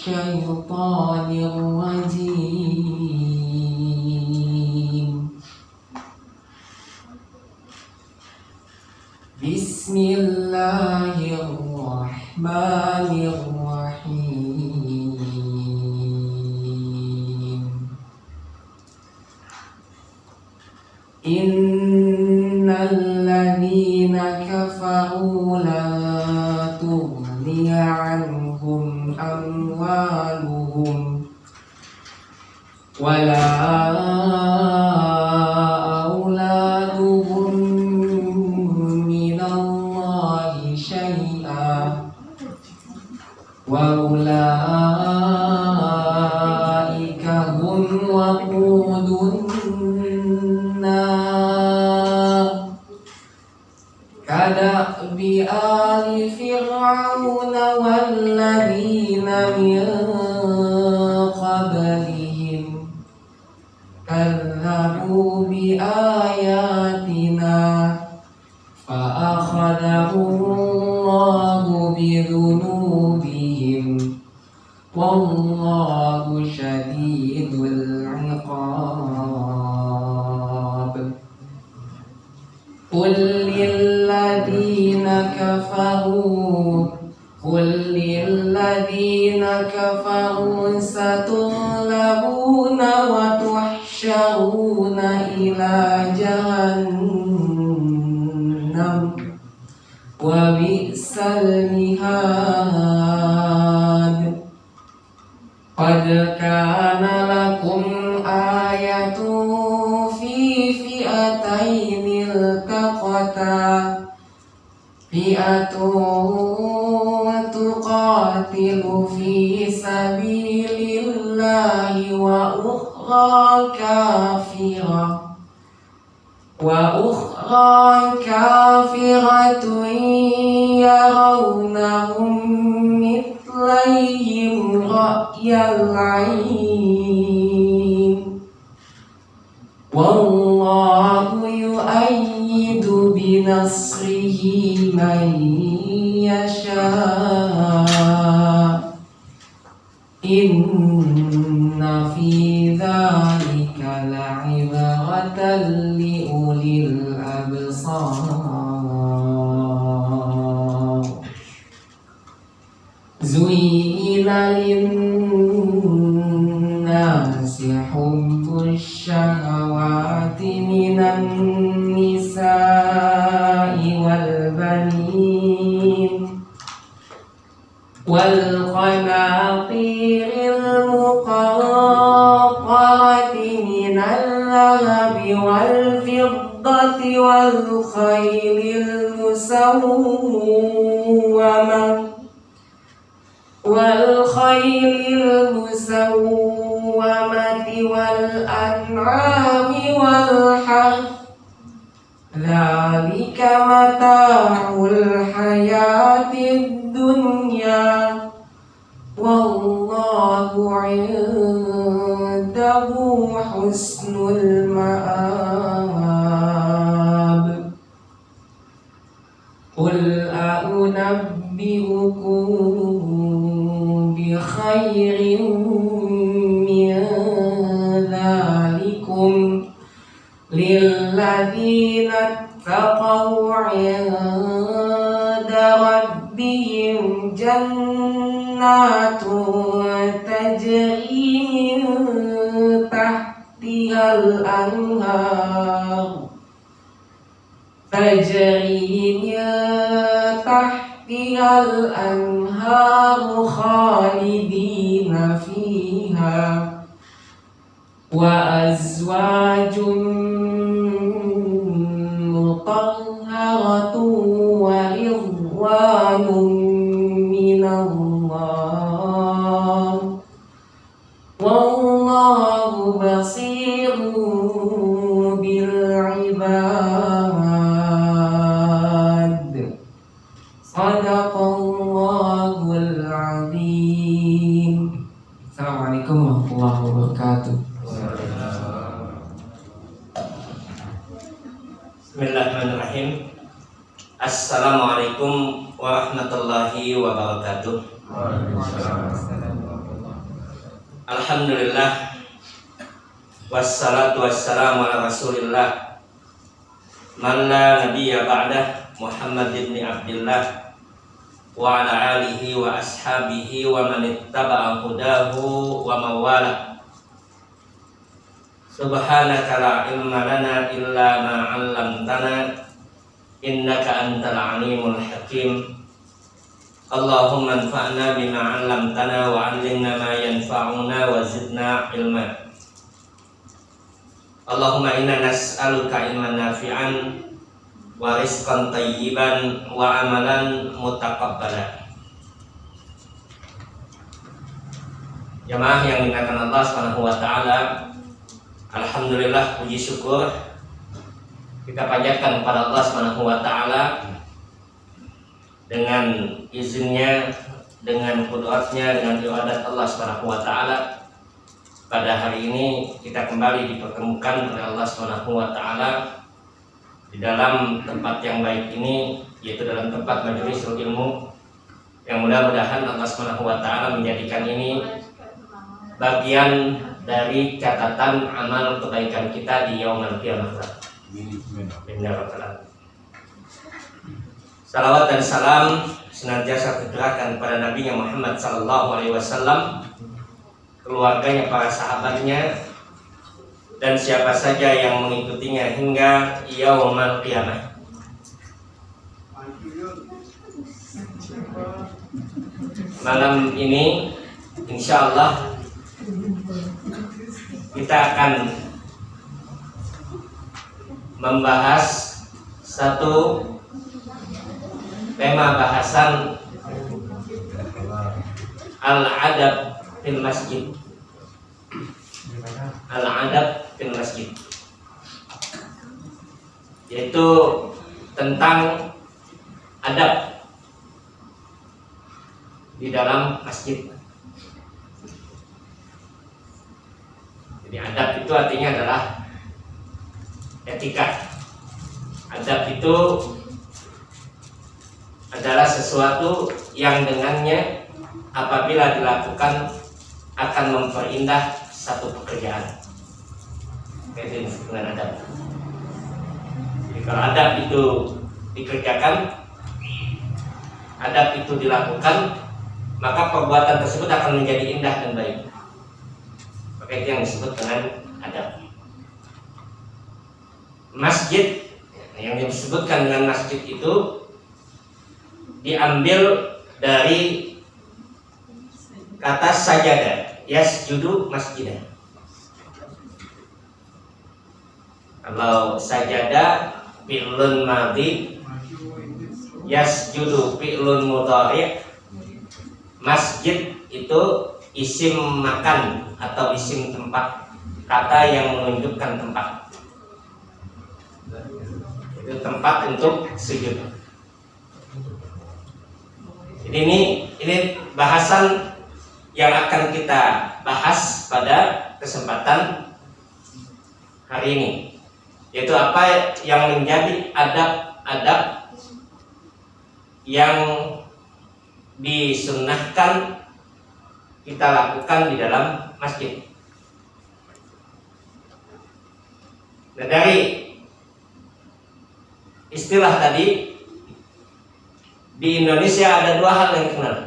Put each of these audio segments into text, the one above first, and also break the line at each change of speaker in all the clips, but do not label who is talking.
الشيطان الرجيم. بسم الله الرحمن الرحيم. إن الذين كفروا لا تغني عنهم أموالهم ولا أولادهم من الله شيئا وأولئك هم وقود النار كدأب آل فرعون والذين من قبلهم كذبوا بآياتنا فأخذهم الله بذنوبهم والله شديد العقاب. قل للذين كفروا ستغلبون وتحشرون إلى جهنم وبئس المهاد. قد كان لكم آية في فئتين التقتا فئة تقاتل في سبيل الله وأخرى كافرة يرونهم مثليهم رأي العين والله يؤيد بنصره من يشاء إن في ذلك لعبرة لأولي الأبصار. زين للناس حب الشهوات من النساء والبنين والقناطير المقنطرة من الذهب والفضة والخيل المسومة والأنعام والحرث ذلك متاع الحياة الدنيا والله عنده حسن المآب. قل أنبئكم بخير من ذلكم للذين اتقوا عند ربهم جنات تجري من تحتها الأنهار خالدين فيها وأزواج مطهرة ورضوان من الله والله بصير بالعباد. صدق الله العظيم. Assalamualaikum warahmatullahi wabarakatuh.
Bismillahirrahmanirrahim. Assalamualaikum warahmatullahi wabarakatuh. Alhamdulillah, wassalatu wassalamu ala rasulillah, man la nabiyya ba'dah, Muhammad ibn Abdillah, wa ala alihi wa ashabihi wa man ittaba'a hudahu wa mawala. Subhanaka la ilma lana illa ma 'allamtana, innaka antal alimul hakim. Allahumma anfa'na bima 'allamtana wa 'allimna ma yanfa'una wa zidna ilma. Allahumma inna nas'aluka ilman nafi'an wa rizqan tayyiban wa amalan mutaqabbalan. Jamaah yang dimuliakan Allah Subhanahu wa taala, alhamdulillah, puji syukur kita panjatkan kepada Allah Subhanahu wa taala dengan izinnya, dengan qudratnya, dengan iradat Allah Subhanahu wa taala. Pada hari ini kita kembali dipertemukan oleh Allah Subhanahu wa taala di dalam tempat yang baik ini, yaitu dalam tempat majelis ilmu, yang mudah-mudahan Allah Subhanahu wa taala menjadikan ini bagian dari catatan amal kebaikan kita di yaumul qiyamah. Salawat dan salam senantiasa tercurahkan kepada Nabi Muhammad sallallahu alaihi wasallam, keluarganya, para sahabatnya, dan siapa saja yang mengikutinya hingga yaumul qiyamah. Malam ini insyaallah kita akan membahas satu tema bahasan al-adab fil masjid. Al-adab fil masjid, yaitu tentang adab di dalam masjid. Jadi adab itu artinya adalah etika. Adab itu adalah sesuatu yang dengannya apabila dilakukan akan memperindah satu pekerjaan. Itu dengan adab. Jadi kalau adab itu dikerjakan, adab itu dilakukan, maka perbuatan tersebut akan menjadi indah dan baik. Maka itu yang disebut dengan adab. Masjid, yang disebutkan dengan masjid itu diambil dari kata sajadah, yasjudu masjidah. Kalau sajadah fi'lun madhi, yasjudu fi'lun mudhari', masjid itu isim makan atau isim tempat, kata yang menunjukkan tempat. Itu tempat untuk sujud. Jadi ini bahasan yang akan kita bahas pada kesempatan hari ini, yaitu apa yang menjadi adab-adab yang disunnahkan kita lakukan di dalam masjid. Nah, dari istilah tadi, di Indonesia ada dua hal yang dikenal.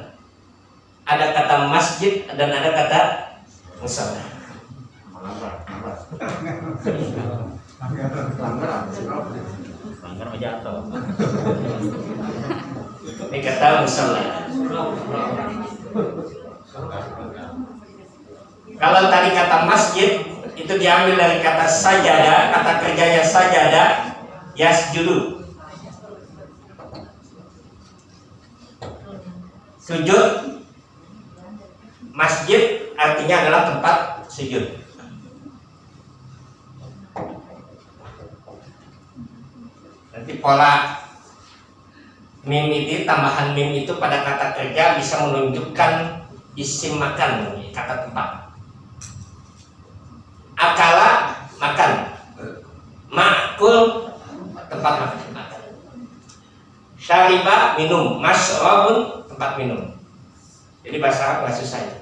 Ada kata masjid dan ada kata musala. Ini kata musala. Kalau tadi kata masjid itu diambil dari kata sajadah, kata kerjanya sajadah, yasjudu, sujud. Masjid artinya adalah tempat sujud. Nanti pola mim itu, tambahan mim itu pada kata kerja bisa menunjukkan isim makan, kata tempat. Akala, makan. Ma'kul, tempat makan. Syariba, minum. Masyrabun, tempat minum. Jadi bahasa Arab nggak susah ya.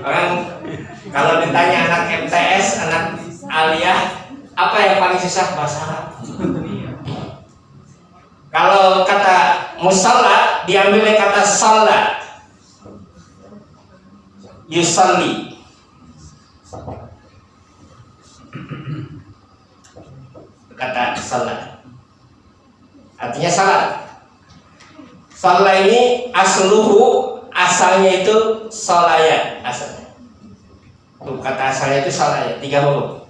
Orang kalau ditanya anak MTS, anak aliyah, apa yang paling susah? Bahasa Arab. Kalau kata musalla diambil dari kata shalla, yusalli. Kata salat artinya salat. Salat ini asalnya itu solaya, asalnya. Kata asalnya itu solaya, 3 huruf.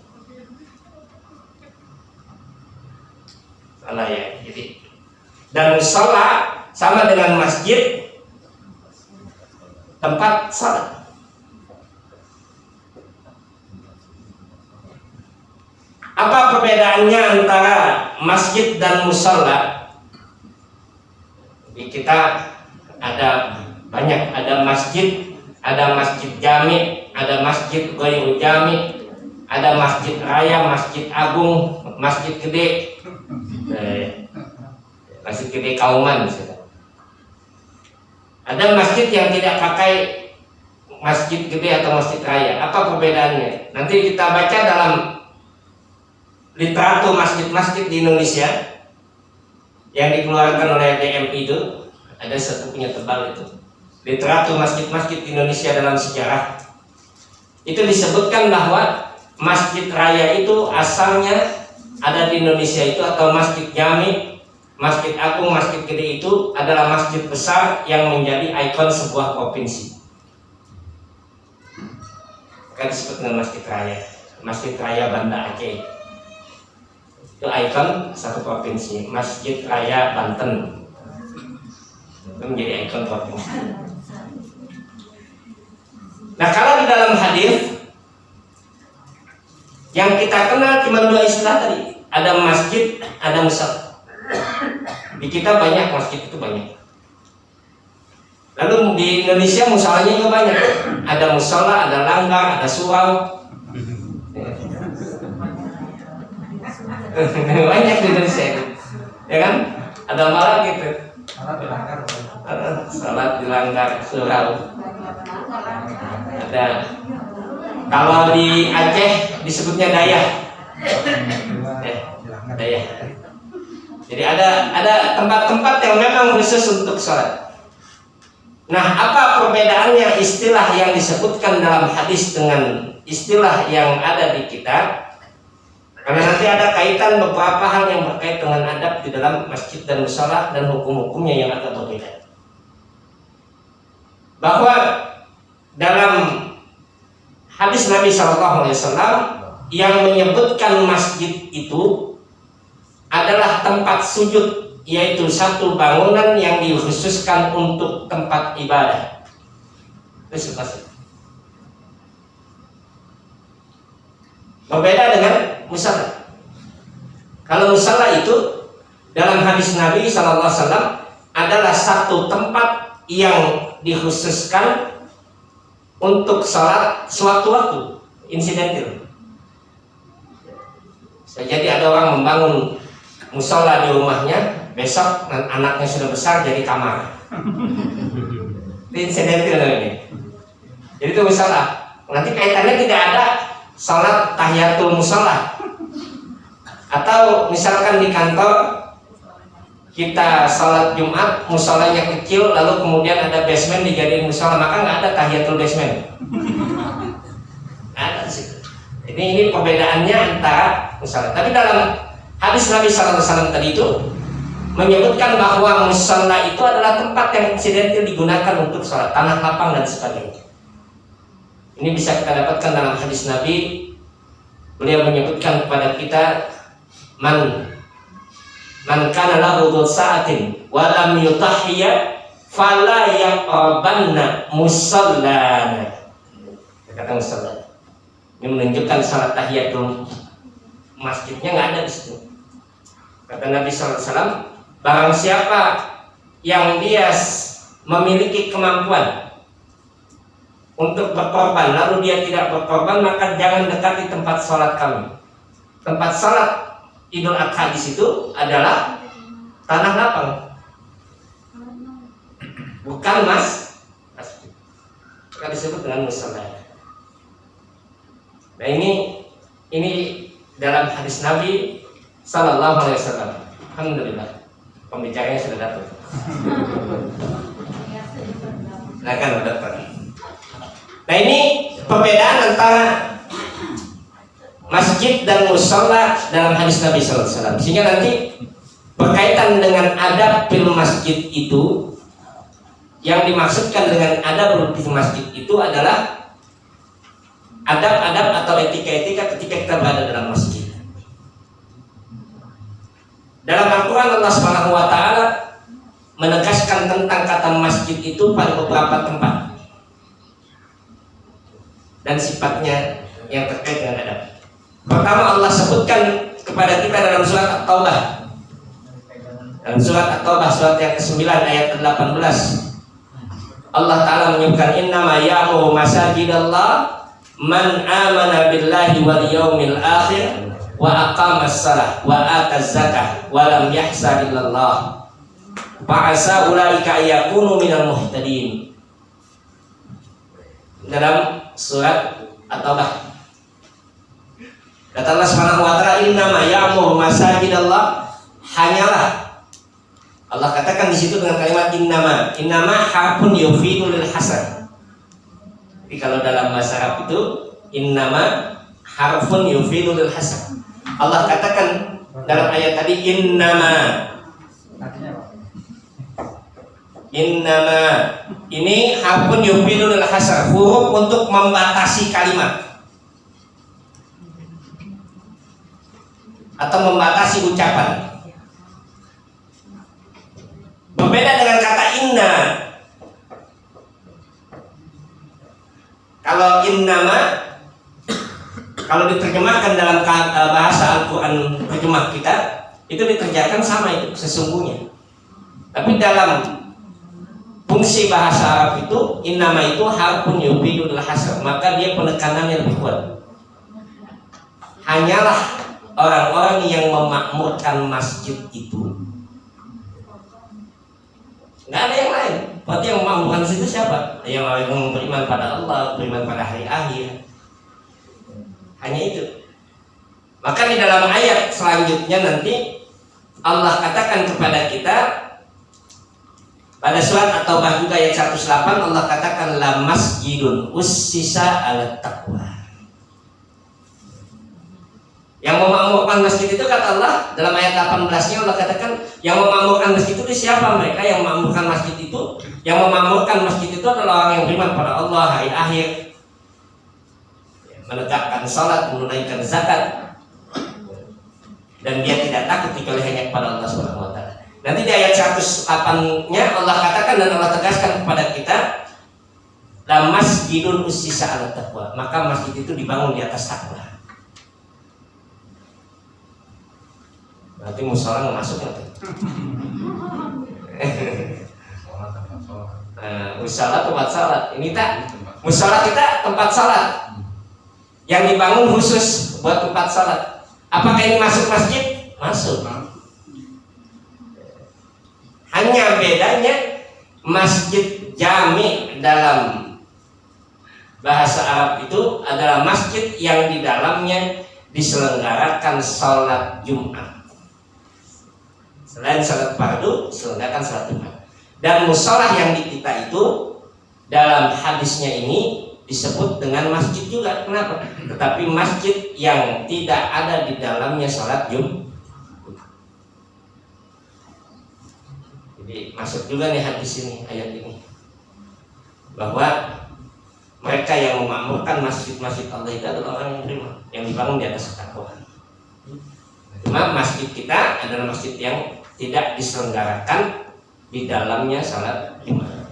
Solaya. Jadi dan musola sama dengan masjid, tempat salat. Apa perbedaannya antara masjid dan musola? Kita ada banyak, ada masjid jami, ada masjid ghairu jami, ada masjid raya, masjid agung, masjid gede, masjid gede kauman misalnya. Ada masjid yang tidak pakai masjid gede atau masjid raya. Apa perbedaannya? Nanti kita baca dalam literatur masjid-masjid di Indonesia yang dikeluarkan oleh DMI itu, ada satu punya tebal itu, literatur masjid-masjid di Indonesia dalam sejarah. Itu disebutkan bahwa masjid raya itu asalnya ada di Indonesia itu, atau masjid jami, masjid agung, masjid gede itu adalah masjid besar yang menjadi ikon sebuah provinsi. Kan disebut dengan Masjid Raya Banda Aceh. Itu ikon satu provinsi. Masjid Raya Banten itu menjadi ikon provinsi. Nah, kalau di dalam hadis yang kita kenal cuma 2 istilah tadi, ada masjid, ada musala. Di kita banyak masjid, itu banyak. Lalu di Indonesia musalanya juga banyak. Ada musala, ada langgar, ada surau. Banyak di Indonesia, ya kan? Ada malah gitu. Salat di langgar, surau. Ada. Kalau di Aceh disebutnya dayah. Dayah. Jadi ada tempat-tempat yang memang khusus untuk sholat. Nah, apa perbedaannya istilah yang disebutkan dalam hadis dengan istilah yang ada di kita? Karena nanti ada kaitan beberapa hal yang berkait dengan adab di dalam masjid dan musala dan hukum-hukumnya yang agak berbeda. Bahwa dalam hadis Nabi SAW yang menyebutkan masjid itu adalah tempat sujud, yaitu satu bangunan yang dikhususkan untuk tempat ibadah. Itu masjid. Berbeda dengan musala. Kalau musala itu dalam hadis Nabi SAW adalah satu tempat yang dikhususkan untuk sholat suatu waktu, insidental. Jadi ada orang membangun musola di rumahnya, besok anaknya sudah besar jadi kamar. Itu insidental namanya. Jadi itu musola. Nanti kaitannya tidak ada sholat tahiyatul musola. Atau misalkan di kantor kita sholat Jumat, musolanya kecil, lalu kemudian ada basement dijadiin musola, maka nggak ada tahiyatul basement. Ada sih. Ini perbedaannya antara musola. Tapi dalam hadis Nabi SAW tadi itu menyebutkan bahwa musola itu adalah tempat yang insidental digunakan untuk sholat, tanah lapang dan sebagainya. Ini bisa kita dapatkan dalam hadis Nabi. Beliau menyebutkan kepada kita, man kana lahu sa'atin wa lam yutahhiya fala yaqrabanna musallana. Kata musalla. Ini menunjukkan salat tahiyatul masjidnya nggak ada di situ. Kata Nabi SAW, barang siapa yang dia memiliki kemampuan untuk berkorban, lalu dia tidak berkorban, maka jangan dekati tempat sholat kami. Tempat sholat Idul Adha di situ adalah tanah lapang. bukan masjid. Maka disebut dengan musalla. Nah ini dalam hadis Nabi Sallallahu Alaihi Wasallam. Alhamdulillah, pembicaranya sudah datang. Silakan datang. Nah ini perbedaan antara masjid dan musalla dalam hadis Nabi Sallallahu Alaihi Wasallam. Sehingga nanti berkaitan dengan adab fil masjid itu, yang dimaksudkan dengan adab fil masjid itu adalah adab-adab atau etika-etika ketika kita berada dalam masjid. Dalam Al-Quran Allah Subhanahu wa Ta'ala menegaskan tentang kata masjid itu pada beberapa tempat dan sifatnya yang terkait dengan adab. Pertama, Allah sebutkan kepada kita dalam surat At-Taubah. Dalam surat At-Taubah surat yang ke-9 ayat 18, Allah Ta'ala menyebutkan innama ya'muru masajidallah man amana billahi wal yaumil akhir wa aqamas salah wa ataz zakah wa lam yahsa illallah fa'asa ulaika yakunu minal muhtadin. Dalam surat At-Taubah kata Allah Subhanahu wa Ta'ala innama ya'muru masajidallah, hanyalah, Allah katakan di situ dengan kalimat innama harfun yufidu lil hasan. Jadi kalau dalam bahasa Arab itu innama harfun yufidu lil hasan. Allah katakan dalam ayat tadi innama ini harfun yufidu lil hasan, huruf untuk membatasi kalimat atau membatasi ucapan. Berbeda dengan kata inna. Kalau innama, kalau diterjemahkan dalam bahasa Al-Quran terjemah kita, itu diterjemahkan sama, itu sesungguhnya. Tapi dalam fungsi bahasa Arab itu, innama itu harfun yufidul hasr, maka dia penekanannya lebih kuat. Hanyalah orang-orang yang memakmurkan masjid itu. Nggak ada yang lain. Berarti yang memakmurkan situ siapa? Yang beriman pada Allah, beriman pada hari akhir. Hanya itu. Maka di dalam ayat selanjutnya nanti Allah katakan kepada kita pada surat At-Taubah juga ayat 108, Allah katakan la masjidun ussisa ala taqwa. Yang memakmurkan masjid itu kata Allah dalam ayat 18-nya Allah katakan yang memakmurkan masjid itu siapa mereka yang memakmurkan masjid itu? Yang memakmurkan masjid itu adalah orang yang beriman pada Allah, hari akhir, menegakkan salat, menunaikan zakat, dan dia tidak takut kecuali hanya kepada Allah Subhanahu wa Ta'ala. Nanti di ayat 108-nya Allah katakan dan Allah tegaskan kepada kita la masjidun ussisa ala taqwa, maka masjid itu dibangun di atas takwa. Berarti musola nggak masuk nanti. Musola tempat salat. Ini tak musola kita tempat salat yang dibangun khusus buat tempat salat. Apakah ini masuk masjid? Masuk. Hanya bedanya masjid jami dalam bahasa Arab itu adalah masjid yang di dalamnya diselenggarakan sholat Jumat. Selain salat fardu, selenggarakan salat Jumat. Dan musola yang di kita itu dalam hadisnya ini disebut dengan masjid juga. Kenapa? Tetapi masjid yang tidak ada di dalamnya salat Jumat. Jadi masuk juga nih hadis ini, ayat ini, bahwa mereka yang memakmurkan masjid-masjid Allah itu adalah orang yang beriman, yang dibangun di atas takwa. Cuma masjid kita adalah masjid yang tidak diselenggarakan di dalamnya salat Jumat.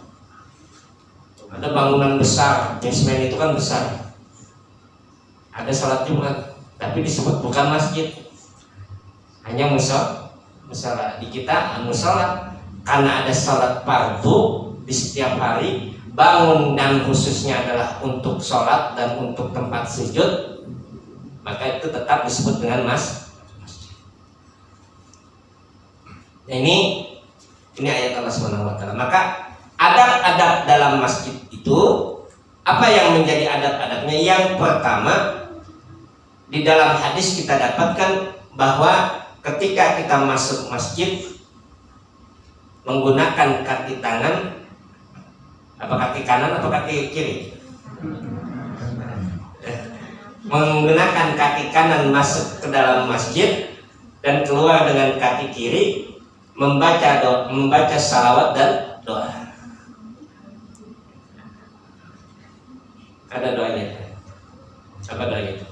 Ada bangunan besar, basement itu kan besar, ada salat Jumat, tapi disebut bukan masjid, hanya musola. Di kita musola karena ada salat fardu di setiap hari, bangun dan khususnya adalah untuk sholat dan untuk tempat sujud, maka itu tetap disebut dengan masjid. Nah, ini ayat Allah Subhanahu wa Ta'ala. Maka adab-adab dalam masjid itu, apa yang menjadi adab-adabnya? Yang pertama, di dalam hadis kita dapatkan bahwa ketika kita masuk masjid menggunakan kaki tangan, apa kaki kanan atau kaki kiri? Menggunakan kaki kanan masuk ke dalam masjid dan keluar dengan kaki kiri, membaca salawat dan doa. Ada doanya. Apa doanya itu?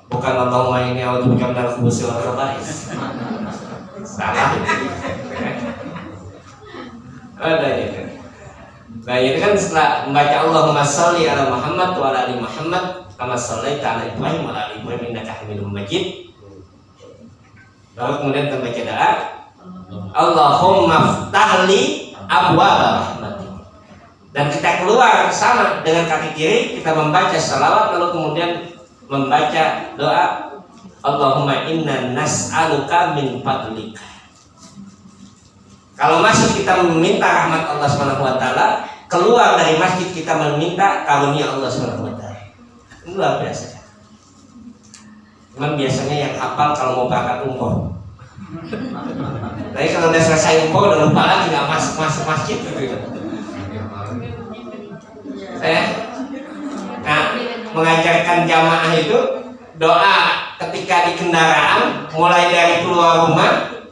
Bukan Allahumma inni a'udzubika minal khubuthi wal khaba'is. Salah. Ada itu. Nah, itu kan setelah membaca Allahumma sholli ala Muhammad wa ala ali Muhammad kama shallaita ala Ibrahim wa ala ali Ibrahim innaka Hamidum Majid. Lalu kemudian kita baca doa, Allahumma ftahli abwaaba rahmatik. Dan kita keluar sama dengan kaki kiri, kita membaca salawat, lalu kemudian membaca doa, Allahumma inna nas'aluka min fadlika. Kalau masuk kita meminta rahmat Allah Subhanahu wa taala, keluar dari masjid kita meminta karunia Allah Subhanahu wa taala. Ini luar biasa. Cuman biasanya yang hafal kalau mau berangkat umroh. Tapi kalau udah selesai umroh udah lupa lagi, nggak masuk masjid gitu. Saya mengajarkan jamaah itu doa ketika di kendaraan, mulai dari keluar rumah,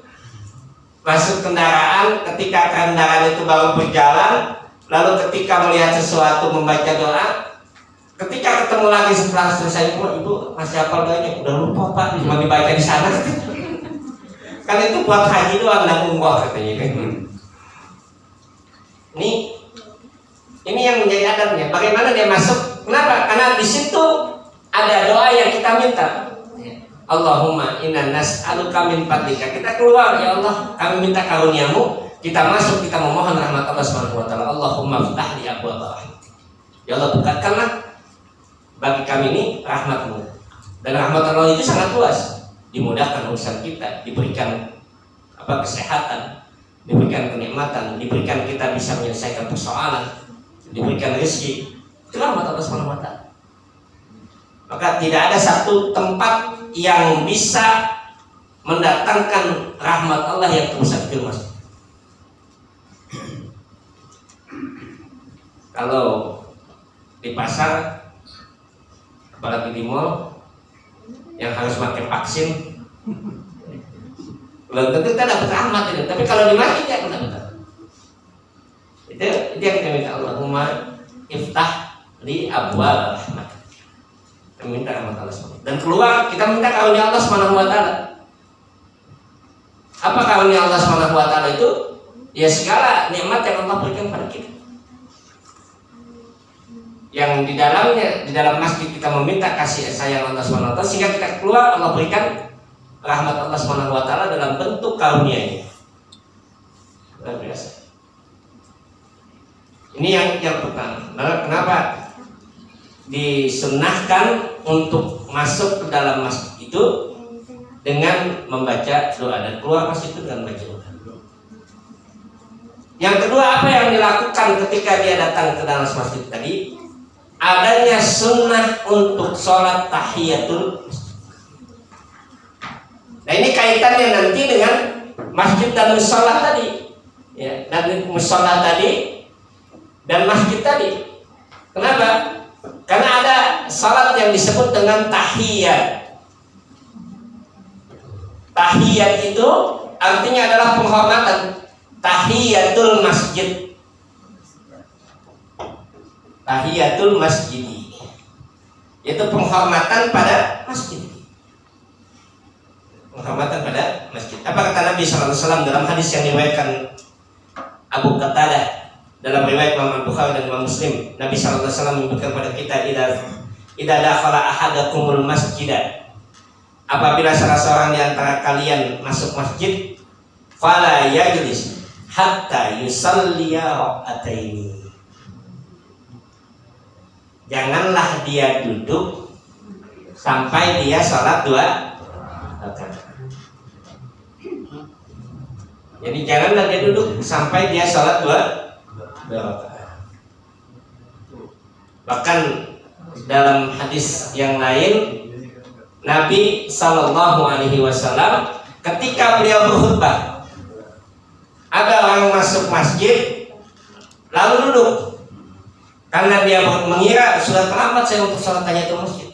masuk kendaraan, ketika kendaraan itu baru berjalan, lalu ketika melihat sesuatu membaca doa, ketika ketemu lagi setelah selesai ibu masih hafal doanya, udah lupa Pak, cuma dibaca di sana. Kan itu buat haji doang dan umroh katanya kan. Ini yang menjadi adabnya. Bagaimana dia masuk? Kenapa? Karena di situ ada doa yang kita minta. Allahumma inna nas'aluka min fadlika. Kita keluar, ya Allah, kami minta karuniamu. Kita masuk, kita memohon rahmat Allah Subhanahu wa taala. Allahumma ftah li abwaaba rahmatik. Ya Allah, bukakanlah bagi kami ini rahmat-Mu. Dan rahmat Allah itu sangat luas. Dimudahkan urusan kita, diberikan kesehatan, diberikan kenikmatan, diberikan kita bisa menyelesaikan persoalan, diberikan rezeki. Itu rahmat Allah Subhanahu wa taala. Maka tidak ada satu tempat yang bisa mendatangkan rahmat Allah yang terbesar itu, Mas. Kalau di pasar, apalagi di mall yang harus pakai vaksin, belum tentu kita dapat rahmat itu. Tapi kalau di masjid ya kita dapat. Itu yang kita minta, Allahumma iftah li abwaaba rahmat. Kita minta rahmat Allah SWT. Dan keluar kita minta karunia Allah Subhanahu wa taala. Apa karunia Allah Subhanahu wa taala itu? Ya segala nikmat yang Allah berikan pada kita. Yang di dalamnya, di dalam masjid kita meminta kasih sayang Allah Subhanahu wa taala, sehingga kita keluar Allah berikan rahmat Allah Subhanahu wa taala dalam bentuk karunia-Nya. Luar biasa. Ini yang pertama. Kenapa disunnahkan untuk masuk ke dalam masjid itu dengan membaca doa, dan keluar masjid itu dengan membaca doa. Yang kedua, apa yang dilakukan ketika dia datang ke dalam masjid tadi? Adanya sunnah untuk sholat tahiyatul masjid. Nah, ini kaitannya nanti dengan masjid dan mushola tadi, ya, dan mushola tadi dan masjid tadi. Kenapa? Karena ada salat yang disebut dengan tahiyat. Tahiyat itu artinya adalah penghormatan. Tahiyatul masjid. Tahiyatul masjid. Itu penghormatan pada masjid. Penghormatan pada masjid. Apa kata Nabi SAW dalam hadis yang diriwayatkan Abu Qatadah dalam riwayat Imam Al-Bukhari dan Imam Muslim? Nabi SAW menyebutkan kepada kita, idza dakhala ahadakumul masjidah, apabila salah seorang di antara kalian masuk masjid, fala yajlis hatta yusalliya raka'ataini. Janganlah dia duduk sampai dia salat 2 rakaat. Jadi janganlah dia duduk sampai dia sholat dua rakaat. Bahkan dalam hadis yang lain, Nabi Shallallahu Alaihi Wasallam ketika beliau berkhutbah, ada orang masuk masjid lalu duduk karena dia mengira sudah terlambat saya untuk sholat tahiyatul masjid.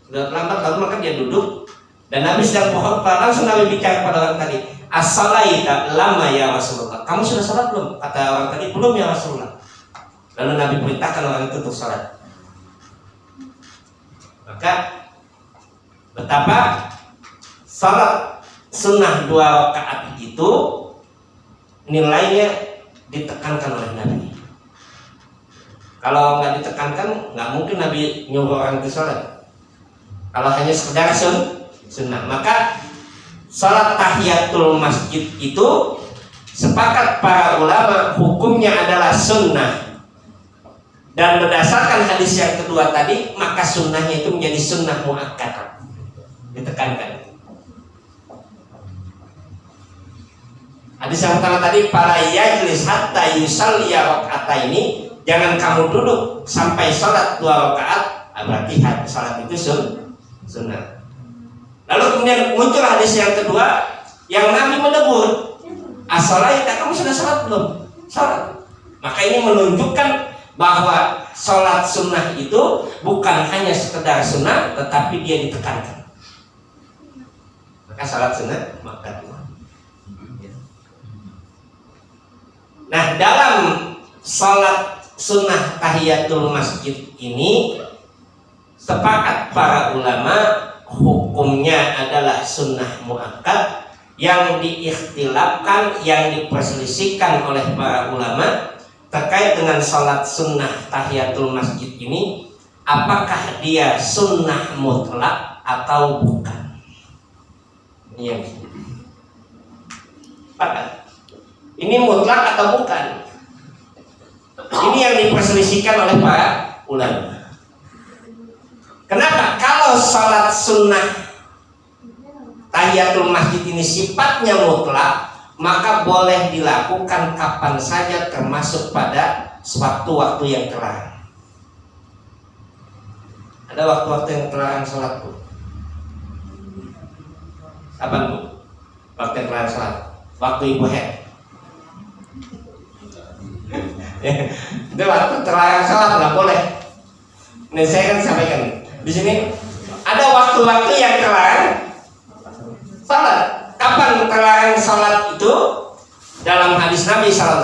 Sudah terlambat, lalu maka dia duduk dan Nabi sedang berkhutbah, langsung Nabi bicara pada orang tadi, as-salaita lama ya Rasulullah, kamu sudah sholat belum? Kata orang tadi, belum ya Rasulullah. Lalu Nabi perintahkan orang itu untuk sholat. Maka betapa sholat sunnah 2 rakaat itu nilainya ditekankan oleh Nabi. Kalau nggak ditekankan, nggak mungkin Nabi nyuruh orang itu sholat. Kalau hanya sekedar sunnah, maka sholat tahiyatul masjid itu sepakat para ulama hukumnya adalah sunnah. Dan berdasarkan hadis yang kedua tadi, maka sunnahnya itu menjadi sunnah muakkad, ditekankan. Hadis yang pertama tadi, para yajlis hatta yusalli raka'ataini, jangan kamu duduk sampai sholat 2 rakaat, berarti sholat itu sunnah. Lalu kemudian muncul hadis yang kedua yang Nabi menegur, as-salaita, kamu sudah sholat belum? Sholat. Maka ini menunjukkan bahwa sholat sunnah itu bukan hanya sekedar sunnah, tetapi dia ditekankan. Maka sholat sunnah maka. Nah, dalam sholat sunnah tahiyatul masjid ini sepakat para ulama hukumnya adalah sunnah muakkad yang diikhtilafkan, yang diperselisihkan oleh para ulama terkait dengan sholat sunnah tahiyatul masjid ini, apakah dia sunnah mutlak atau bukan. Ini yang sepakat. Ini mutlak atau bukan. Ini yang diperselisihkan oleh para ulama. Kenapa? Kalau sholat sunnah tahiyatul masjid ini sifatnya mutlak, maka boleh dilakukan kapan saja, termasuk pada waktu-waktu yang terlarang. Ada waktu-waktu yang terlarang sholat, Bu? Apa, Bu? Waktu yang terlarang sholat? Waktu ibu haid. Itu waktu terlarang sholat, nggak boleh. Ini saya kan sampaikan di sini ada waktu-waktu yang terlarang sholat. Kapan terlarang sholat itu? Dalam hadis Nabi SAW,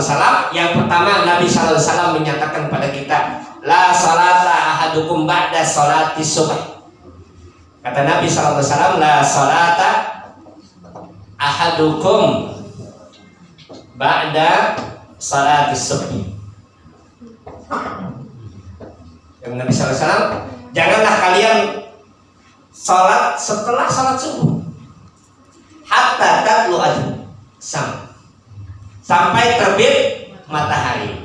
yang pertama Nabi SAW menyatakan pada kita, la sholata ahadukum ba'da sholati subh. Kata Nabi SAW, la sholata ahadukum ba'da sholati subh. Nabi SAW, janganlah kalian sholat setelah sholat subuh, hatta tatlu syams, sampai terbit matahari.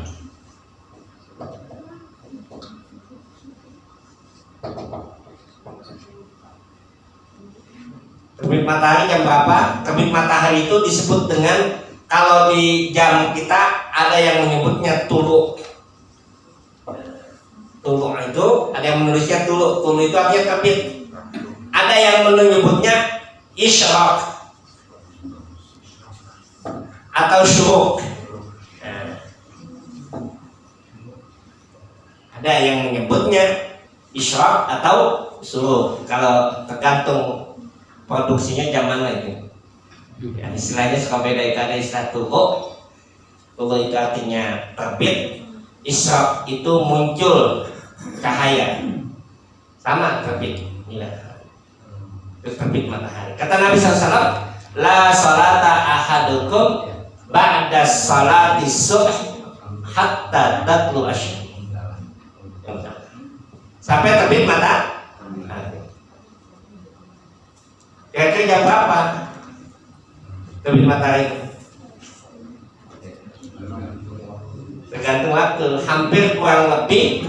Terbit matahari jam berapa? Terbit matahari itu disebut dengan, kalau di jam kita ada yang menyebutnya tulu. Tulu itu ada yang menulisnya tulu. Tulu itu artinya terbit. Ada yang menyebutnya isyraq atau syuruk. Ada yang menyebutnya isyraq atau syuruk. Kalau tergantung produksinya jam mana itu. Ya, istilahnya suka beda. Itu ada istilah tulu. Tulu itu artinya terbit. Isyraq itu muncul cahaya, sama terbit. Itu terbit matahari. Kata Nabi SAW, la sholata ahadukum ba'da sholati subh hatta tatlu asyam, sampai terbit matahari. Kira-kira jam berapa terbit matahari? Tergantung waktu, hampir kurang lebih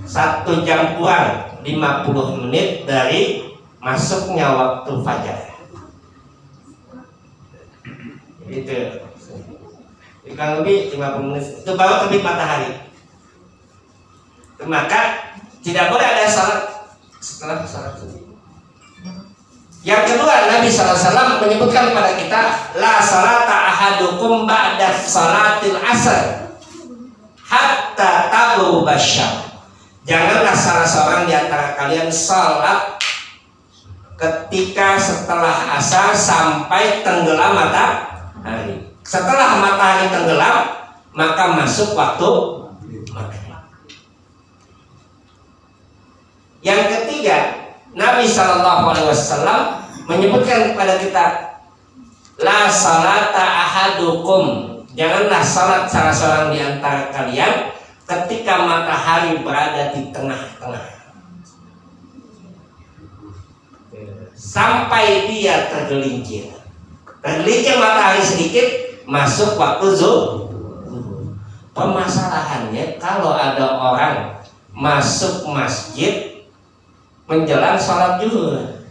1 jam kurang 50 menit dari masuknya waktu fajar. Itu kurang lebih 50 menit itu baru terbit matahari. Maka tidak boleh ada salat setelah salat subuh. Yang kedua, Nabi SAW menyebutkan kepada kita, la salata ahadukum ba'da salatil asar hatta tabu basyam. Janganlah salah seorang di antara kalian salat ketika setelah asar sampai tenggelam matahari. Setelah matahari tenggelam, maka masuk waktu maghrib. Yang ketiga, Nabi SAW menyebutkan kepada kita, la salata ahadukum, janganlah salat salah seorang di antara kalian ketika matahari berada di tengah-tengah sampai dia tergelincir matahari sedikit, masuk waktu zuhur. Permasalahannya kalau ada orang masuk masjid menjelang sholat zuhur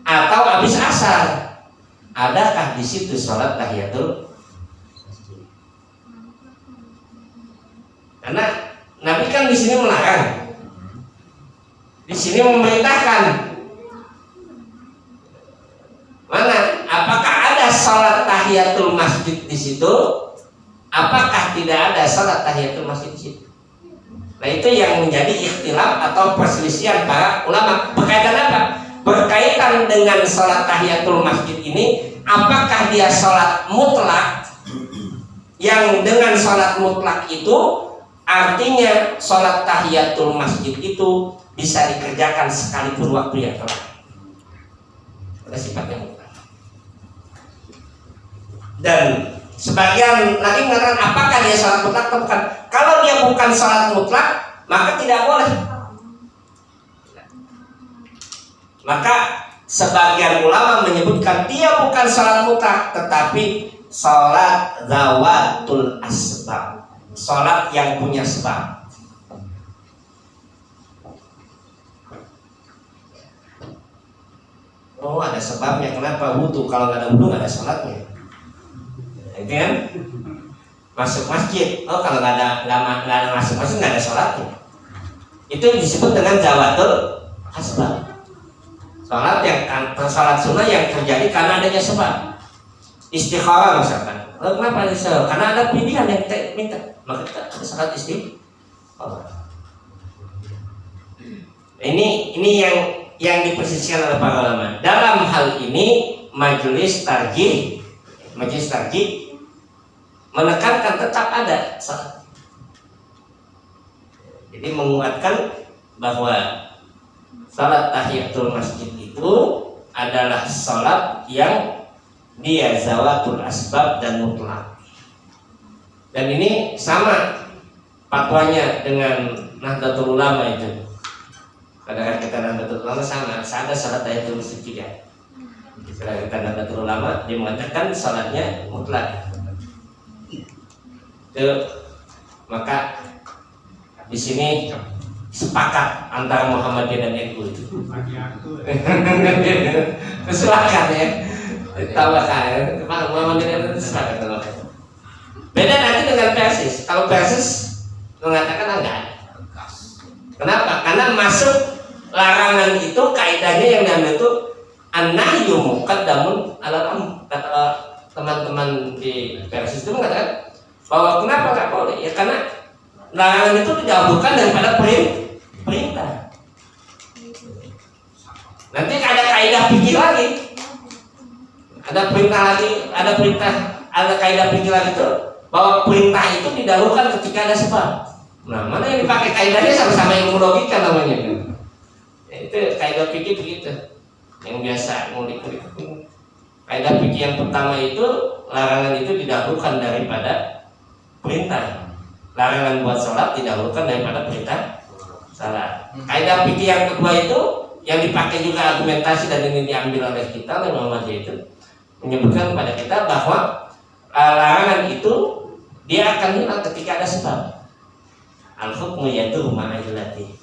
atau habis asar, adakah di situ sholat tahiyatul? Karena Nabi kan di sini melarang, di sini memerintahkan. Mana? Apakah ada sholat tahiyatul masjid di situ? Apakah tidak ada sholat tahiyatul masjid di situ? Nah, itu yang menjadi ikhtilaf atau perselisihan para ulama. Berkaitan apa? Berkaitan dengan sholat tahiyatul masjid ini, apakah dia sholat mutlak? Yang dengan sholat mutlak itu artinya sholat tahiyatul masjid itu bisa dikerjakan sekalipun waktu yang telah. Ada sifatnya mutlak. Dan sebagian lagi mengatakan apakah dia sholat mutlak atau bukan. Kalau dia bukan sholat mutlak, maka tidak boleh. Maka sebagian ulama menyebutkan dia bukan sholat mutlak, tetapi sholat zawatul asbab, sholat yang punya sebab. Oh, ada sebabnya. Kenapa wudhu? Kalau nggak ada wudhu nggak ada sholatnya. Itu kan? Masuk masjid, oh kalau nggak ada masuk masjid nggak ada sholatnya. Itu disebut dengan zawatul asbab. Sholat sunnah yang terjadi karena adanya sebab. Istikharah misalkan. Oh, kenapa ada sebab? Karena ada pilihan yang kita minta, maka kita ada sholat istikharah. Ini yang dipersisikan oleh para ulama. Dalam hal ini majelis tarjih menekankan tetap ada salat. Jadi menguatkan bahwa salat tahiyatul masjid itu adalah salat yang dia zawatul asbab dan mutlak. Dan ini sama fatwanya dengan Nahdlatul Ulama itu. Kadang-kadang kita Nahdlatul Ulama sama, ada salat tahiyatul masjid juga. Kalau kita Nahdlatul Ulama dia mengatakan salatnya mutlak. Maka di sini sepakat antara Muhammadiyah dan NU itu. Sepakat ya. Tambahkan Muhammadiyah itu sepakat. Beda nanti dengan Persis. Kalau Persis mengatakan enggak. Kenapa? Karena masuk larangan itu kaidahnya yang diambil itu an-nahyu muqaddamun 'alal amr. Kata teman-teman di Persis itu mengatakan bahwa kenapa nggak boleh? Ya karena larangan itu didahulukan daripada perintah. Nanti ada kaidah fikih lagi, ada perintah lagi, ada kaidah fikih lagi itu bahwa perintah itu didahulukan ketika ada sebab. Nah, mana yang dipakai kaidahnya sama-sama ilmu logika namanya. Ya, itu kaidah fikih begitu, yang biasa ngulik-ngulik. Kaidah fikih yang pertama itu larangan itu didahulukan daripada perintah. Larangan buat sholat didahulukan daripada perintah salat. Kaidah fikih yang kedua itu yang dipakai juga argumentasi dan ini diambil oleh kita oleh Muhammadiyah itu menyebutkan kepada kita bahwa larangan itu dia akan hilang ketika ada sebab. Al-hukmu yaitu ma'ilati.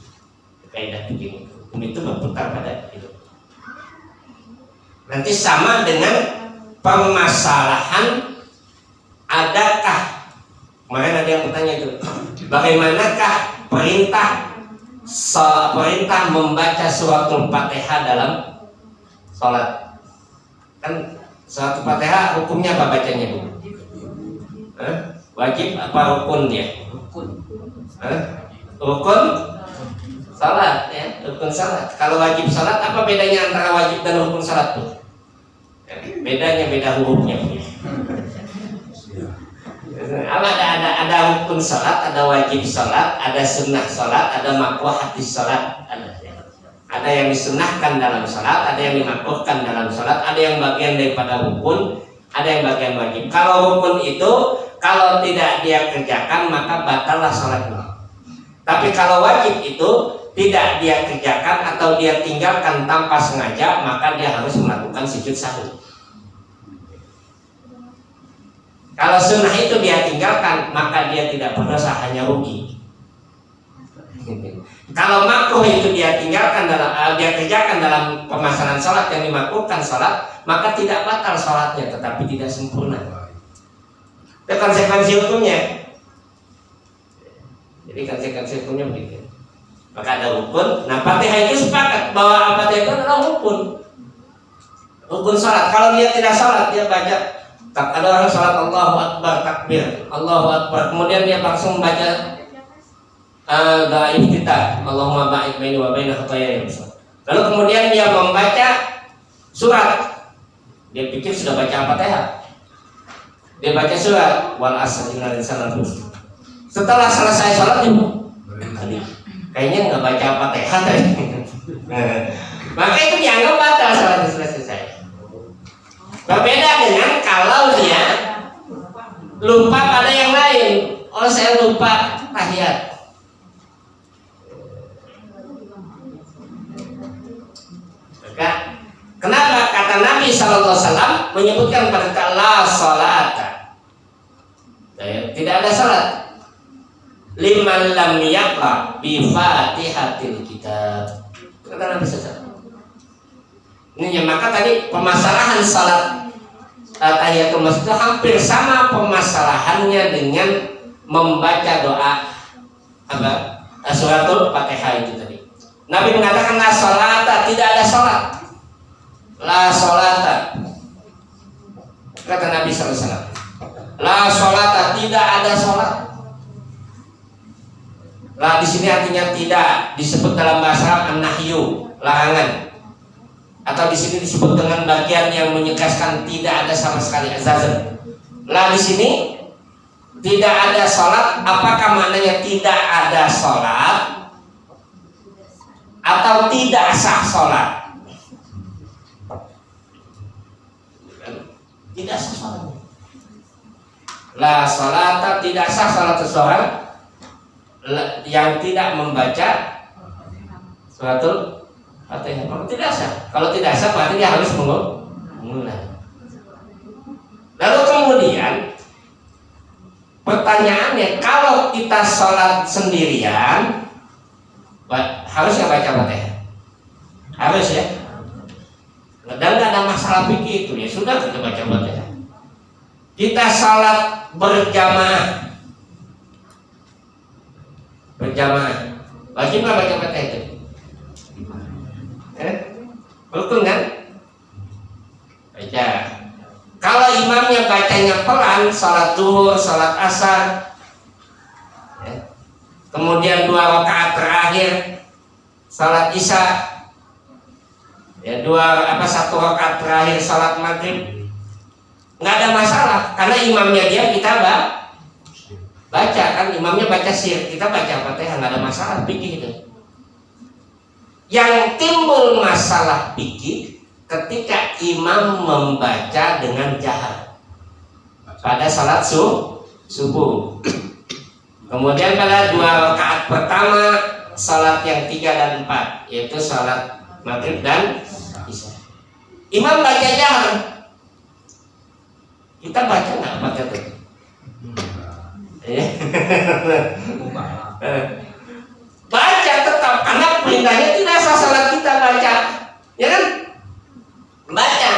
Kaidah fikih itu berputar pada itu. Nanti sama dengan permasalahan adakah, kemarin ada yang bertanya itu, bagaimanakah perintah membaca suratul Fatihah dalam sholat? Kan suratul Fatihah hukumnya apa bacanya Bu? Wajib apa rukun dia? Rukun salat ya, rukun salat. Kalau wajib salat, apa bedanya antara wajib dan rukun salat tuh? Bedanya beda hurufnya. Ada rukun salat, ada wajib salat, ada sunnah salat, ada makruh hadis salat. Ada yang disunahkan dalam salat, ada yang dimakruhkan dalam salat, ada yang bagian daripada rukun, ada yang bagian wajib. Kalau rukun itu kalau tidak dia kerjakan maka batallah salatnya. Tapi kalau wajib itu tidak dia kerjakan atau dia tinggalkan tanpa sengaja, maka dia harus melakukan sujud sahwi. Kalau sunnah itu dia tinggalkan, maka dia tidak berdosa, hanya rugi. Kalau makruh itu dia tinggalkan dia kerjakan dalam permasalahan salat yang dimakruhkan salat, maka tidak batal salatnya, tetapi tidak sempurna. Itu konsekuensi hukumnya. Jadi konsekuensi hukumnya begitu. Maka ada rukun. Nah, Fatihah itu sepakat bahwa Fatihah itu adalah rukun. Rukun salat. Kalau dia tidak salat, dia baca. Ada orang salat Allahu Akbar, takbir, Allahu Akbar. Kemudian dia langsung membaca doa iftitah, Allahumma ba'id baini wa baina khataaya. Lalu kemudian dia membaca surat. Dia pikir sudah baca Fatihah. Dia baca surat wal asr innal insana lafi. Setelah selesai salat kayaknya nggak baca Fatihah tadi. Maka itu dianggap batal salat selesai. Berbeda dengan kalau dia lupa pada yang lain. Oh, saya lupa tahiyat. Maka kenapa kata Nabi SAW menyebutkan pada la salata, tidak ada salat liman lam yaqra bi fatihatil kitab, kata Nabi SAW. Ini ya, maka tadi permasalahan salat tahiyatul masjid itu hampir sama permasalahannya dengan membaca doa suratul Fatihah itu tadi. Nabi mengatakan la salata, tidak ada salat. La salata, kata Nabi SAW. La salata, tidak ada salat. La di sini artinya tidak, disebut dalam bahasa an-nahyu, larangan. Atau di sini disebut dengan bagian yang menyekaskan, tidak ada sama sekali, azazan. La di sini tidak ada salat. Apakah maknanya tidak ada salat atau tidak sah salat? Tidak sah salat. La salata, tidak sah salat seseorang yang tidak membaca suratul Fatihah. Kalau tidak sah, kalau tidak sah berarti dia harus mengulang. Lalu kemudian pertanyaannya, kalau kita sholat sendirian harus nggak baca Fatihah? Harus ya. Dan nggak ada masalah fikih itu, ya sudah kita baca Fatihah. Kita sholat berjamaah, wajib nggak baca Fatihah itu? Rukun kan? Baca. Kalau imamnya bacanya pelan, sholat zuhur, sholat asar, ya. Kemudian 2 rakaat terakhir sholat isya, ya 1 rakaat terakhir sholat maghrib, nggak ada masalah karena imamnya kita baca kan, imamnya baca sir, kita baca Fatihah, nggak ada masalah fikih itu. Yang timbul masalah fikih ketika imam membaca dengan jahar pada salat subuh. Kemudian pada 2 rakaat pertama salat yang 3 dan 4, yaitu salat maghrib dan isya. Imam baca jahar. Kita baca nggak baca itu? Baca tetap, karena perintahnya tidak sah salat kita baca, ya kan? Baca.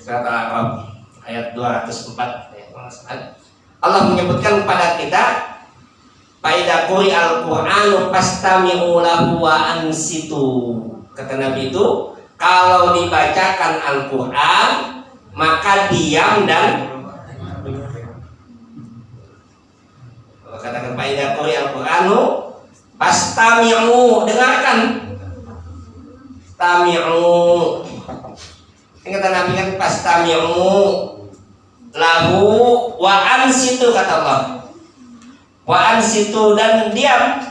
Surat Al-A'raf ayat 204 ya. Allah menyebutkan kepada kita, "Faida quri al-Qur'anu fastami'u lahu wa ansitu." Kata Nabi itu, kalau dibacakan Al-Qur'an maka diam dan katakan faida quri al-Qur'anu fastami'u, dengarkan. Tami'u. Kata Nabi kan fastami'u lahu wa ansitu, kata Allah. Wa ansitu, dan diam.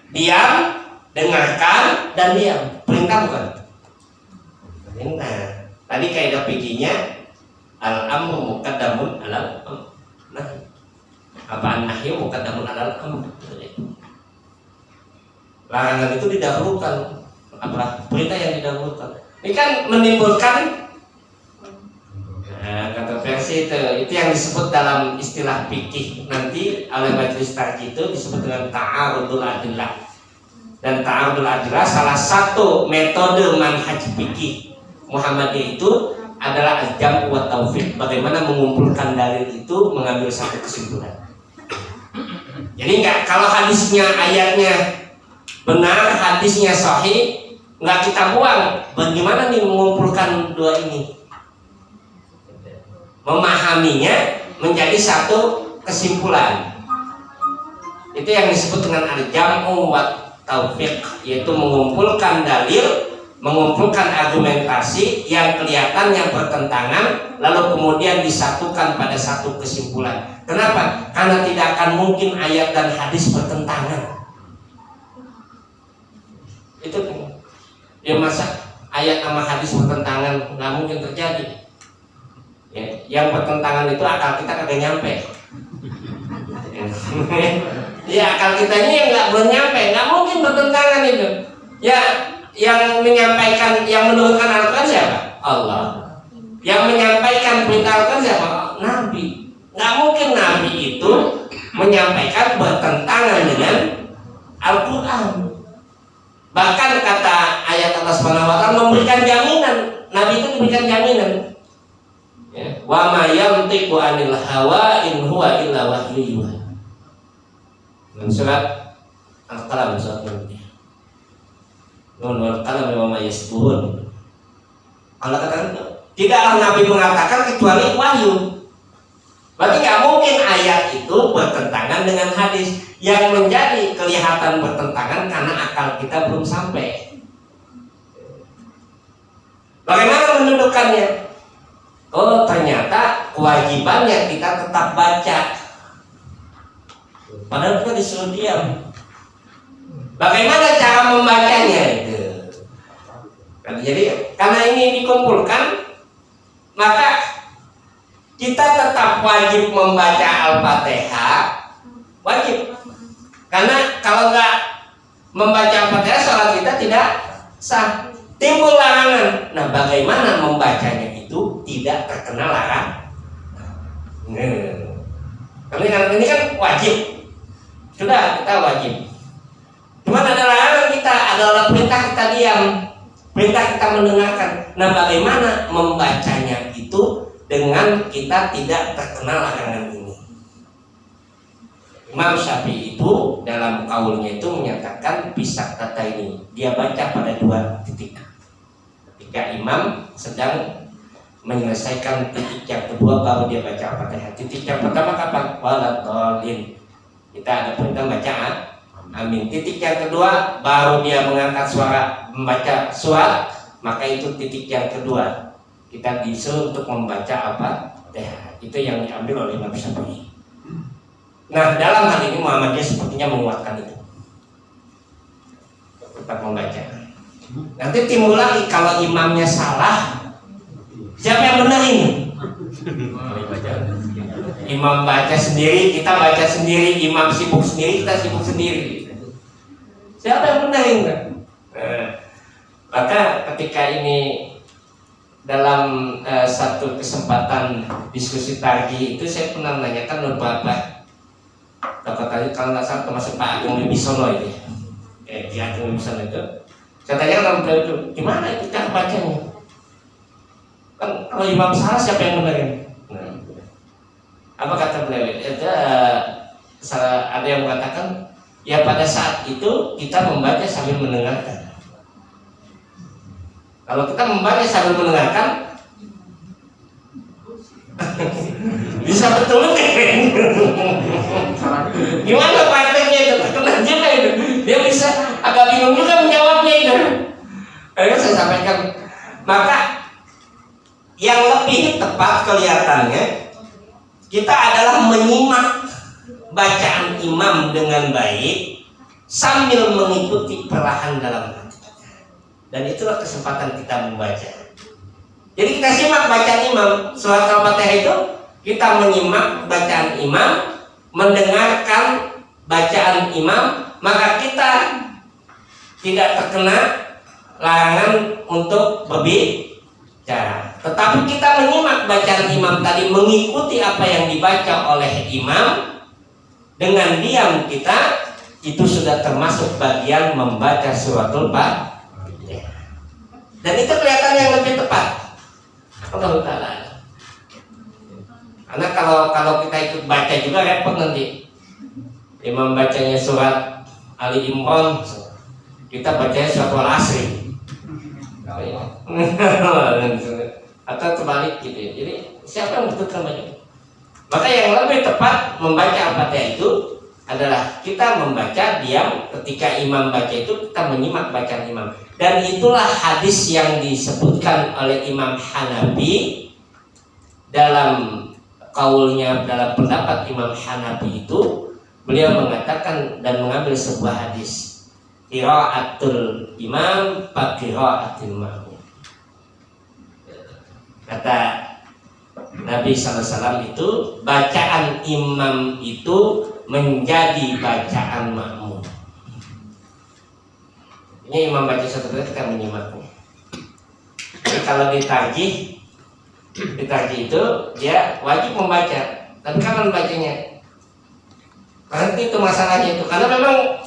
Diam, dengarkan, dan diam. Perintah bukan? Perintah. Tadi kaidah fikihnya al-amru muqaddamun alal nahi. Apa nahyu muqaddamun alal amr. Larangan itu didahulukan, apa perintah yang didahulukan. Ini kan menimbulkan kata versi itu yang disebut dalam istilah fikih nanti oleh majelis tarjih itu disebut dengan ta'arudul adillah. Dan ta'arudul adillah salah satu metode manhaj fikih Muhammadiyah itu adalah al-jam' wa taufiq, bagaimana mengumpulkan dalil itu mengambil satu kesimpulan. Jadi enggak, kalau hadisnya ayatnya benar, hadisnya sahih, nggak kita buang. Bagaimana nih mengumpulkan dua ini, memahaminya menjadi satu kesimpulan. Itu yang disebut dengan al-jam'u wa taufiq, yaitu mengumpulkan dalil, mengumpulkan argumentasi yang kelihatannya bertentangan, lalu kemudian disatukan pada satu kesimpulan. Kenapa? Karena tidak akan mungkin ayat dan hadis bertentangan. Itu ya, masa ayat sama hadis bertentangan, nggak mungkin terjadi ya. Yang bertentangan itu akal kita kagak nyampe ya, akal kita ini yang belum nyampe, nggak mungkin bertentangan itu ya. Yang menyampaikan, yang menurunkan Al-Quran siapa? Allah. Yang menyampaikan perintah Al-Quran siapa? Nabi. Nggak mungkin Nabi itu menyampaikan bertentangan dengan Al-Quran. Bahkan kata ayat Allah Subhanahu wa taala memberikan jaminan, Nabi itu diberikan jaminan. Ya, wa ma yantiqu 'anil hawa in huwa illa wahyu yuha. Surat Al-Qalam, surat Nabi. Wal qalam wa ma yasturun. Allah katakan tidaklah Nabi mengatakan kecuali wahyu. Berarti nggak mungkin ayat itu bertentangan dengan hadis. Yang menjadi kelihatan bertentangan karena akal kita belum sampai. Bagaimana mendudukannya? Oh, ternyata kewajibannya kita tetap baca, padahal kita disuruh diam. Bagaimana cara membacanya itu? Jadi karena ini dikumpulkan, maka kita tetap wajib membaca Al-Fatihah, wajib. Karena kalau nggak membaca Al-Fatihah, sholat kita tidak sah. Timbul larangan. Nah, bagaimana membacanya itu tidak terkena larangan? Karena ini kan wajib. Sudah, kita wajib. Cuma ada larangan kita, adalah perintah kita diam, perintah kita mendengarkan. Nah, bagaimana membacanya itu dengan kita tidak terkena larangan ini? Imam Syafi'i itu dalam kaulnya itu menyatakan pisah kata ini, dia baca pada dua titik. Ketika imam sedang menyelesaikan titik yang kedua, baru dia baca Al-Fatihah. Titik yang pertama kapan? Waladhdallin. Kita ada perintah baca amin. Titik yang kedua baru dia mengangkat suara membaca surat, maka itu titik yang kedua. Kita disuruh untuk membaca Al-Fatihah. Itu yang diambil oleh Imam Syafi'i. Nah, dalam hal ini Muhammadiyah sepertinya menguatkan itu, tetap membaca. Nanti timbul lagi kalau imamnya salah, siapa yang benar ini? Imam baca sendiri, kita baca sendiri. Imam sibuk sendiri, kita sibuk sendiri. Siapa yang benar ini? Maka ketika ini dalam satu kesempatan diskusi tarjih itu saya pernah menanyakan beberapa tokoh tadi, kalau nggak salah termasuk Pak Agung Wibisono itu, Ki Agung Wibisono itu, Katanya dalam beliau itu, gimana itu cara bacanya? Kan kalau imam salah siapa yang benerin? Nah, apa kata beliau? Ada yang mengatakan, ya pada saat itu kita membaca sambil mendengarkan. Kalau kita membaca sambil mendengarkan, bisa betul kan? Gimana prakteknya itu? Terkena juga itu. Dia bisa agak bingung juga menjawabnya itu. Akhirnya saya sampaikan, maka yang lebih tepat kelihatannya kita adalah menyimak bacaan imam dengan baik sambil mengikuti perlahan dalam hati. Dan itulah kesempatan kita membaca. Jadi kita simak bacaan imam. Surat Al-Fatihah itu kita menyimak bacaan imam, mendengarkan bacaan imam, maka kita tidak terkena larangan untuk berbicara. Tetapi kita menyimak bacaan imam tadi, mengikuti apa yang dibaca oleh imam dengan diam kita, itu sudah termasuk bagian membaca suratul Fatihah. Dan itu kelihatan yang lebih tepat. Allah Ta'ala. Karena kalau kita ikut baca juga repot nanti. Imam bacanya surat Ali Imran, kita bacanya surat Al-Asri. Atau terbalik gitu ya. Jadi siapa yang membutuhkan baca? Maka yang lebih tepat membaca Al-Fatihah itu adalah kita membaca diam. Ketika imam baca itu kita menyimak bacaan imam. Dan itulah hadis yang disebutkan oleh Imam Hanafi dalam kaulnya, dalam pendapat Imam Hanafi itu, beliau mengatakan dan mengambil sebuah hadis, qiraatul imam fa qiraatil ma'mum. Kata Nabi SAW itu, bacaan imam itu menjadi bacaan makmum. Ini imam baca satu kali kita menyimaknya. Jadi kalau ditarjih itu dia wajib membaca. Tapi kapan bacanya? Nanti itu masalahnya itu, karena memang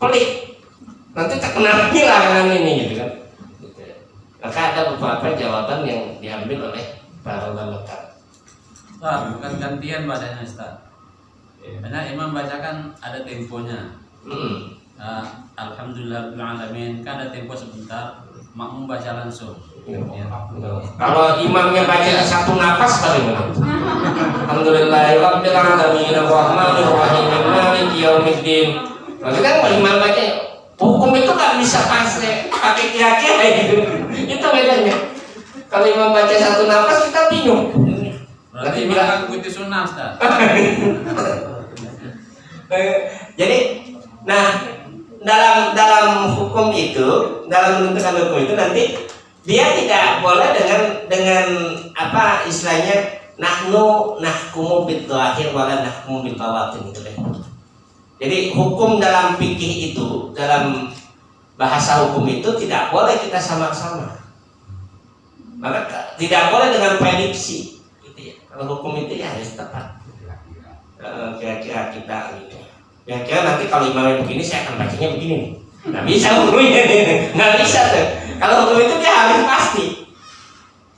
pelik. Nanti terkena larangan ini gitu kan. Maka ada beberapa jawaban yang diambil oleh para ulama.
Ustaz, bukan gantian bacanya Ustaz. Karena imam bacakan ada temponya. Alhamdulillahirrahmanirrahim, kan ada tempo sebentar, makmum baca langsung. Ya.
Kalau imamnya baca satu napas bagaimana? Alhamdulillahirrahmanirrahim, arrahmanirrahim, maliki yaumiddin. Maksudnya kan imam baca, hukum itu kan bisa pakai kira-kira gitu. Itu bedanya. Kalau imam baca satu napas kita bingung.
Berarti bilang ikuti sunnah Ustaz.
Jadi, nah dalam hukum itu, dalam menentukan hukum itu nanti dia tidak boleh dengan apa istilahnya nahkumu bil dhahir wala nahkumu bil bawatin gitu deh. Jadi hukum dalam fikih itu, dalam bahasa hukum itu tidak boleh kita sama-sama. Maka tidak boleh dengan prediksi gitu ya. Kalau hukum itu ya harus tepat. Kira-kira kita gitu. Kira-kira nanti kalau imamnya begini saya akan bacanya begini. Nggak bisa hukumnya, nggak bisa tuh. Kalau hukum itu dia harus pasti.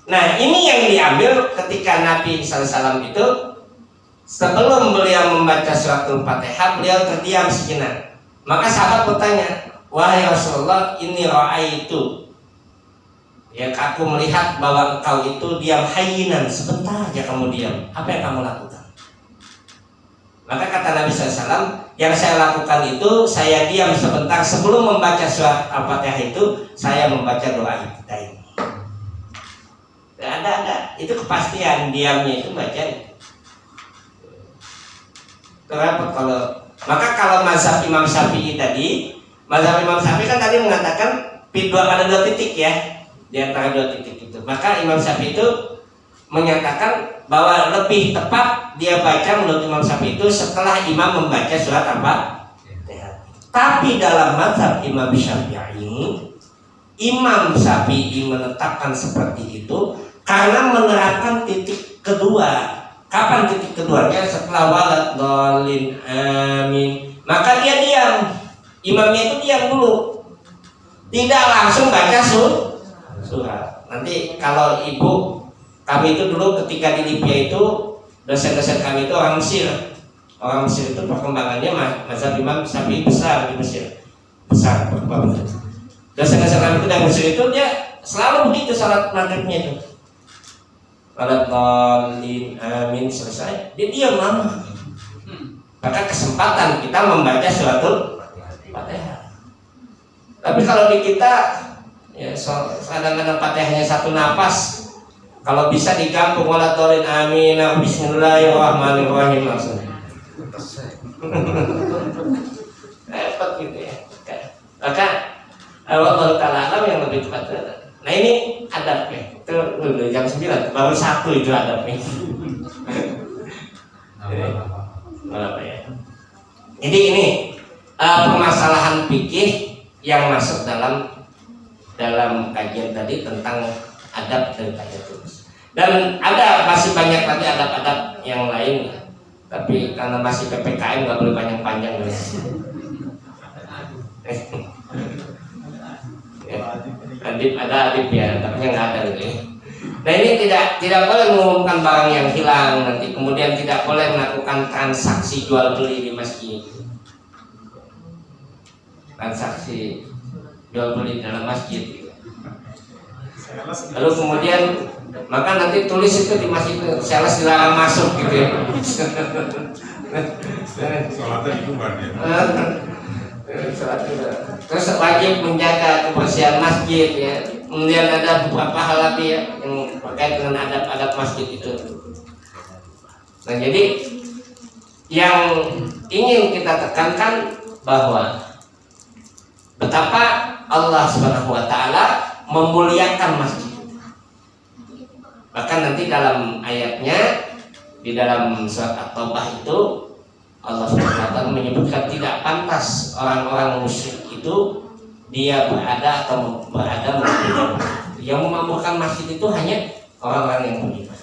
Nah ini yang diambil ketika Nabi SAW itu sebelum beliau membaca suratul Fatihah, beliau terdiam sejenak. Maka sahabat bertanya, wahai Rasulullah, ini ra'aitu, ya aku melihat bahwa engkau itu diam hayyinan, sebentar aja kamu diam. Apa yang kamu lakukan? Maka kata Nabi SAW, yang saya lakukan itu saya diam sebentar sebelum membaca surat Al-Fatihah itu, saya membaca doa kita ini. Ada itu kepastian diamnya itu baca. Kenapa maka kalau mazhab Imam Syafi'i tadi, mazhab Imam Syafi'i kan tadi mengatakan ada dua titik ya, di antara dua titik itu. Maka Imam Syafi'i itu menyatakan bahwa lebih tepat dia baca menurut Imam Syafi'i itu setelah imam membaca surat Al-Fatihah. Tapi dalam mazhab Imam Syafi'i, Imam Syafi'i menetapkan seperti itu karena menerapkan titik kedua. Kapan titik keduanya? Setelah walad dhalin amin. Maka dia diam. Imamnya itu diam dulu. tidak langsung baca surat. Nanti kalau ibu, kami itu dulu ketika di Libya itu dosen-dosen kami itu orang Mesir. Orang Mesir itu perkembangannya mazhab Imam Syafi'i besar di Mesir, besar perkembangannya. Dosen-dosen kami itu dari Mesir itu dia selalu begitu salat maghribnya itu. Salat dolin amin selesai, dia diam lama. Maka kesempatan kita membaca suratul Fatihah. Tapi kalau di kita ya kadang-kadang Fatihahnya satu napas. Kalau bisa digabung wala dolin amin bismillahirrahmanirrahim langsung. Repot gitu ya. Maka Allah Ta'ala alam yang lebih cepat. Nah ini adabnya. Itu dulu jam 9 baru 1 itu adabnya. Apa ya? Jadi ini permasalahan fikih yang masuk dalam kajian tadi tentang adab dari tahiyatul masjid. Dan masih banyak lagi adab-adab yang lain. Tapi karena masih PPKM nggak boleh panjang-panjang guys. Ada adib ya, tapi nggak ada gitu. Nah ini tidak boleh mengumumkan barang yang hilang nanti, kemudian tidak boleh melakukan transaksi jual beli di masjid. Transaksi jual beli dalam masjid. Lalu kemudian maka nanti tulis itu di masjid, sales dilarang masuk gitu ya.
Sholatnya itu ya.
Terus wajib menjaga kebersihan masjid ya. Kemudian ada beberapa hal lagi ya yang terkait dengan adab-adab masjid itu. Nah jadi yang ingin kita tekankan bahwa betapa Allah Subhanahu wa Ta'ala memuliakan masjid. Bahkan nanti dalam ayatnya di dalam surat At-Taubah itu Allah SWT menyebutkan tidak pantas orang-orang musyrik itu dia berada yang memamurkan masjid itu hanya orang-orang yang beriman.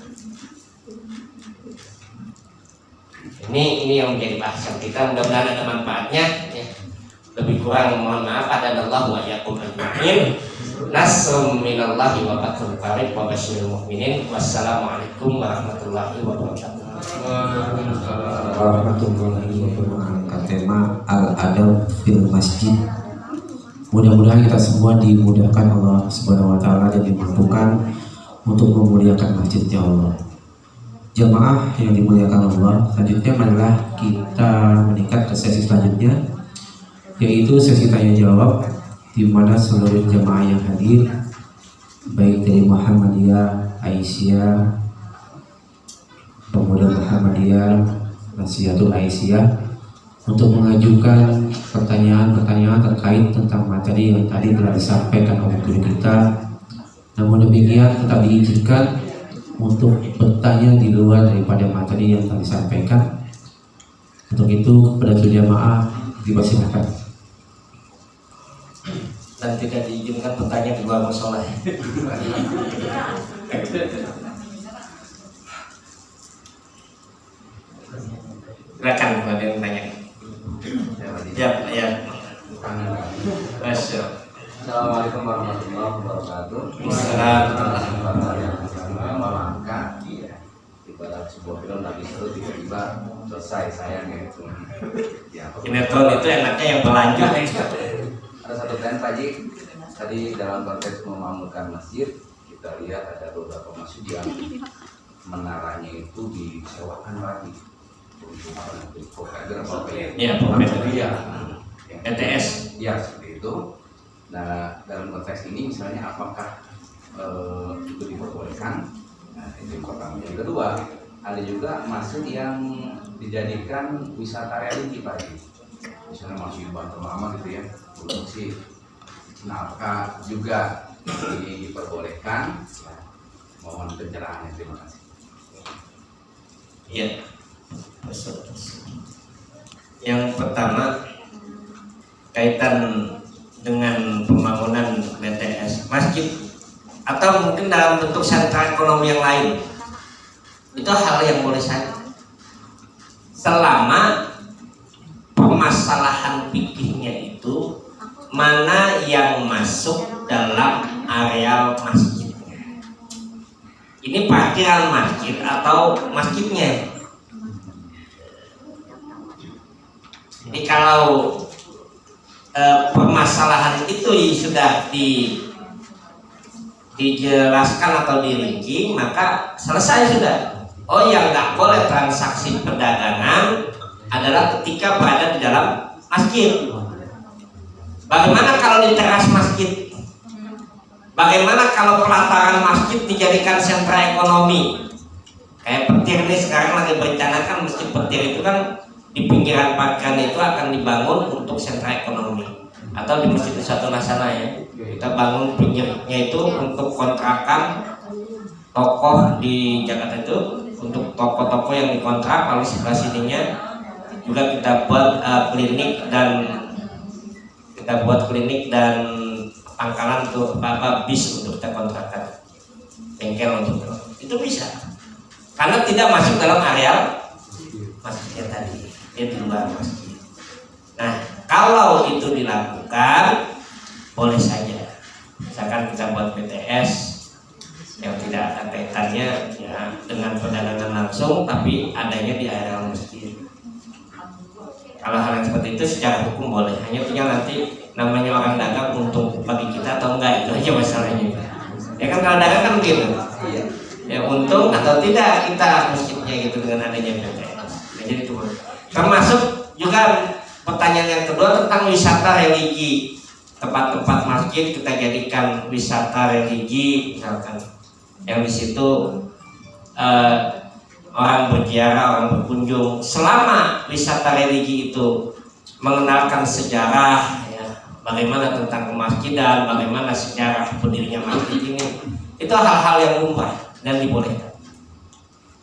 Ini yang menjadi bahasan kita, mudah-mudahan ada manfaatnya ya. Lebih kurang mohon maaf, hadanallahu wa iyyakum ajma'in. Nasrum minallahi wa fathun qarib wa basyiril mu'minin. Wassalamualaikum warahmatullahi wabarakatuh.
Warahmatullahi wabarakatuh. Tema al-adab fil masjid. Mudah-mudahan kita semua dimudahkan Allah Subhanahu wa Ta'ala dan dimampukan untuk memuliakan masjidnya Allah. Jamaah yang dimuliakan Allah, selanjutnya marilah kita meningkat ke sesi selanjutnya, yaitu sesi tanya jawab, di mana seluruh jamaah yang hadir baik dari Muhammadiyah, Aisyah, Pemuda Muhammadiyah, Nasihatul Aisyah, untuk mengajukan pertanyaan-pertanyaan terkait tentang materi yang tadi telah disampaikan oleh guru kita. Namun demikian tetap diizinkan untuk bertanya di luar daripada materi yang telah disampaikan. Untuk itu kepada seluruh jamaah dipersilakan.
Dan tidak diizinkan bertanya di luar musola. Silakan ada yang tanya. Ya.
Assalamualaikum warahmatullahi wabarakatuh. Melangkah, ibarat sebuah film lagi seru tiba-tiba selesai sayangnya itu. Ya,
Sinetron itu enaknya yang berlanjut.
ada satu tren Pak Ji, tadi dalam konteks memamurkan masjid kita lihat ada beberapa masjid yang menaranya itu disewakan lagi untuk provider apa ya?
Iya, provider.
Iya.
ETS.
Ya seperti itu. Nah dalam konteks ini misalnya apakah itu diperbolehkan? Nah itu yang pertama. Yang kedua ada juga masjid yang dijadikan wisata religi Pak Ji. Misalnya masjid Banten Lama gitu ya, produksi. Nah apakah juga ini diperbolehkan? Ya, mohon pencerahannya, terima kasih.
Iya. Yang pertama kaitan dengan pembangunan BTS masjid atau mungkin dalam bentuk sentra ekonomi yang lain, itu hal yang boleh saja selama permasalahan fikihnya itu mana yang masuk dalam areal masjidnya. Ini parkiran masjid atau masjidnya. Jadi kalau permasalahan itu sudah dijelaskan atau dirinci, maka selesai sudah. Oh, yang nggak boleh transaksi perdagangan adalah ketika berada di dalam masjid. Bagaimana kalau di teras masjid? Bagaimana kalau pelataran masjid dijadikan sentra ekonomi? Kayak petir ini sekarang lagi berencanakan masjid petir itu kan di pinggiran parkiran itu akan dibangun untuk sentra ekonomi. Atau di Masjid Nusratun Hasanah ya, kita bangun pinggirnya itu untuk kontrakan tokoh di Jakarta itu, untuk toko-toko yang dikontrak. Lalu sebelah sininya juga kita buat klinik dan pangkalan untuk bis untuk kita kontrakkan, bengkel untuk itu bisa, karena tidak masuk dalam areal masjidnya tadi, dia di luar masjid. Nah, kalau itu dilakukan boleh saja. Misalkan kita buat BTS yang tidak ada kaitannya ya dengan perdagangan langsung, tapi adanya di areal masjid. Kalau hal yang seperti itu secara hukum boleh, hanya tinggal nanti namanya orang dagang untung bagi kita atau enggak, itu aja masalahnya. Ya kan kalau dagang kan begitu, ya untung atau tidak kita masjidnya gitu dengan adanya BTS. Nah, jadi itu termasuk juga pertanyaan yang kedua tentang wisata religi. Tempat-tempat masjid kita jadikan wisata religi, misalkan yang di situ orang berziarah, orang berkunjung. Selama wisata religi itu mengenalkan sejarah, ya, bagaimana tentang kemasjidan, bagaimana sejarah berdirinya masjid ini, itu hal-hal yang lumrah dan dibolehkan.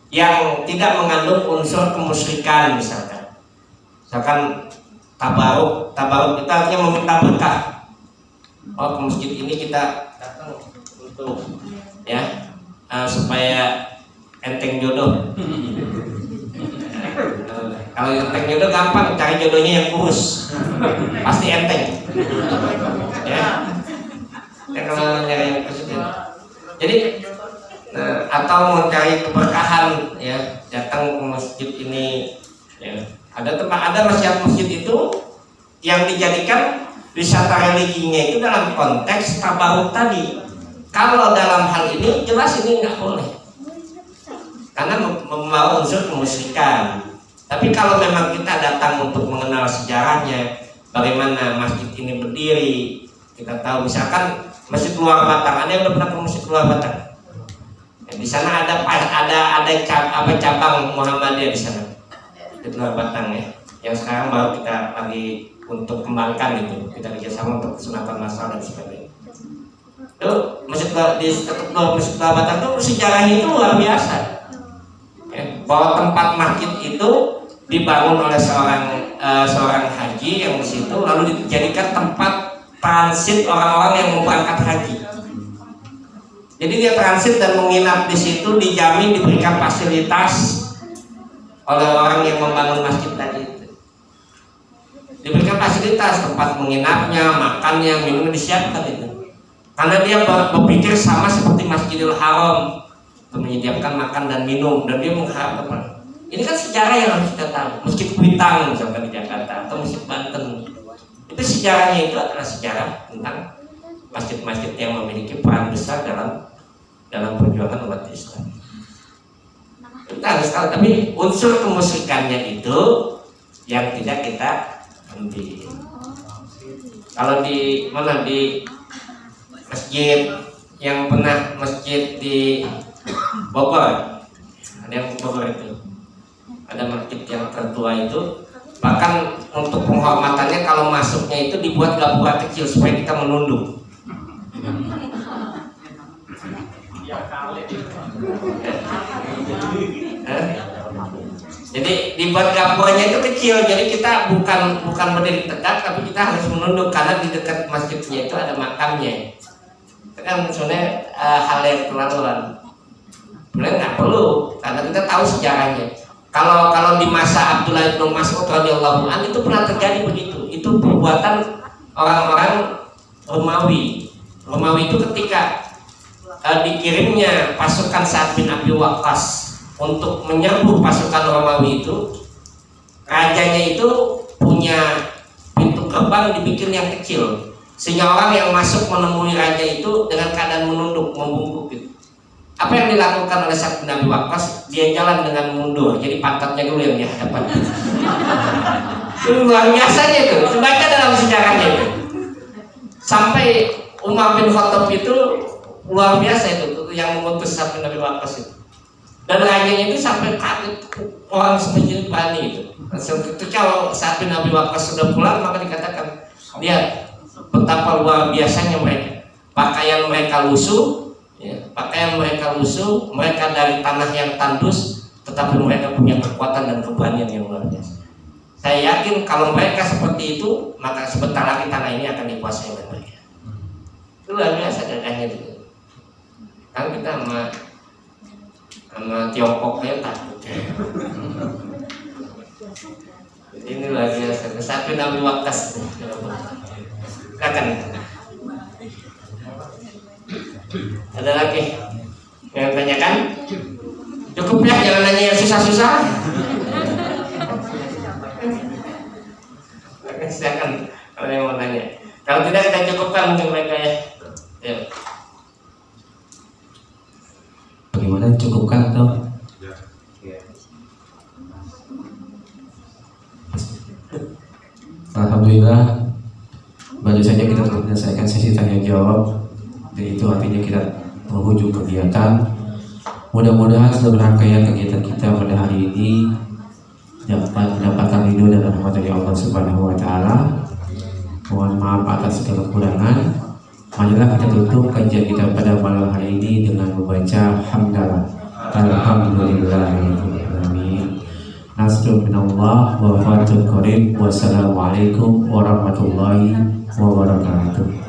Yang tidak mengandung unsur kemusyrikan, misalkan tabaruk itu artinya meminta berkah. Oh, ke masjid ini kita datang untuk ya supaya enteng jodoh. Kalau enteng jodoh gampang, cari jodohnya yang kurus, pasti enteng. Ya, kalau nyari yang kurus itu. Jadi atau mencari keberkahan, ya datang ke masjid ini. Ya, ada masjid itu yang dijadikan wisata religinya itu dalam konteks tabaruk tadi. Kalau dalam hal ini jelas ini nggak boleh, karena membawa unsur kemusyrikan. Tapi kalau memang kita datang untuk mengenal sejarahnya, bagaimana masjid ini berdiri, kita tahu misalkan Masjid Luar Batang, ada yang udah pernah ke Masjid Luar Batang? Ya, di sana ada cabang Muhammadiyah di sana, di Luar Batang ya. Yang sekarang baru kita lagi untuk kembangkan itu, kita kerjasama untuk sunatan masal dan sebagainya. Itu Masjid Luar Batang itu sejarahnya itu luar biasa. Ya, bahwa tempat masjid itu dibangun oleh seorang haji yang di situ, lalu dijadikan tempat transit orang-orang yang mau berangkat haji. Jadi dia transit dan menginap di situ, dijamin diberikan fasilitas oleh orang yang membangun masjid tadi itu. Diberikan fasilitas tempat menginapnya, makannya, minumnya disiapkan itu. Karena dia berpikir sama seperti Masjidil Haram, menyediakan makan dan minum, dan dia mengharapkan. Ini kan sejarah yang harus kita tahu. Masjid Kuitang misalkan di Jakarta atau Masjid Banten, itu sejarahnya itu adalah sejarah tentang masjid-masjid yang memiliki peran besar dalam perjuangan umat Islam. Kita harus tahu, tapi unsur kemusyrikannya itu yang tidak kita ambil. Kalau di masjid yang pernah masjid di Bogor, ada yang Bogor itu, ada masjid yang tertua itu, bahkan untuk penghormatannya kalau masuknya itu dibuat gapura kecil supaya kita menunduk. Jadi dibuat gapuranya itu kecil, jadi kita bukan berdiri tegak, tapi kita harus menunduk karena di dekat masjidnya itu ada makamnya. Itu kan sebenarnya hal yang keterlaluan. Sebenarnya nggak perlu, karena kita tahu sejarahnya. Kalau di masa Abdullah bin Mas'ud radhiyallahu anhu itu pernah terjadi begitu. Itu perbuatan orang-orang Romawi. Romawi itu ketika dikirimnya pasukan Sa'ad bin Abi Waqqas untuk menyerbu pasukan Romawi itu, rajanya itu punya pintu gerbang dibikin yang kecil, sehingga orang yang masuk menemui raja itu dengan keadaan menunduk, membungkuk gitu. Apa yang dilakukan oleh Sa'ad bin Abi Waqqas? Dia jalan dengan mundur, jadi pantatnya dulu yang di hadapan. Itu luar biasanya itu, sebaca dalam sejarahnya itu. Sampai Umar bin Khattab itu luar biasa itu yang mengutus Sa'ad bin Abi Waqqas itu. Dan rajanya itu sampai kaget, orang semuanya berani itu. Ketika Sa'ad bin Abi Waqqas sudah pulang, maka dikatakan, lihat betapa luar biasanya mereka. Pakaian mereka lusuh, ya, mereka dari tanah yang tandus, tetapi mereka punya kekuatan dan keberanian yang luar biasa. Saya yakin kalau mereka seperti itu, maka sebentar lagi tanah ini akan dikuasai oleh mereka. Itu luar biasa gagahnya itu. Kan kita sama Tiongkok ya takut. Ini luar biasa. Sa'ad bin Abi Waqqas. Silakan. Ada lagi yang tanyakan? Cukup ya, jangan nanya yang susah-susah. Silakan kalau yang mau nanya. Kalau tidak kita cukupkan untuk mereka ya. Ya.
Bagaimana cukupkan atau? Alhamdulillah, baru saja kita menyelesaikan sesi tanya jawab. Dan itu artinya kita menghujung kegiatan. Mudah-mudahan seluruh rangkaian kegiatan kita pada hari ini dapat mendapatkan ridho dan rahmat dari Allah Subhanahu wa taala. Mohon maaf atas segala kekurangan. Marilah kita tutup kajian kita pada malam hari ini dengan membaca hamdalah. Alhamdulillahirabbil alamin. Nasrun minallah wa fathun qarib. Wassalamualaikum warahmatullahi wabarakatuh.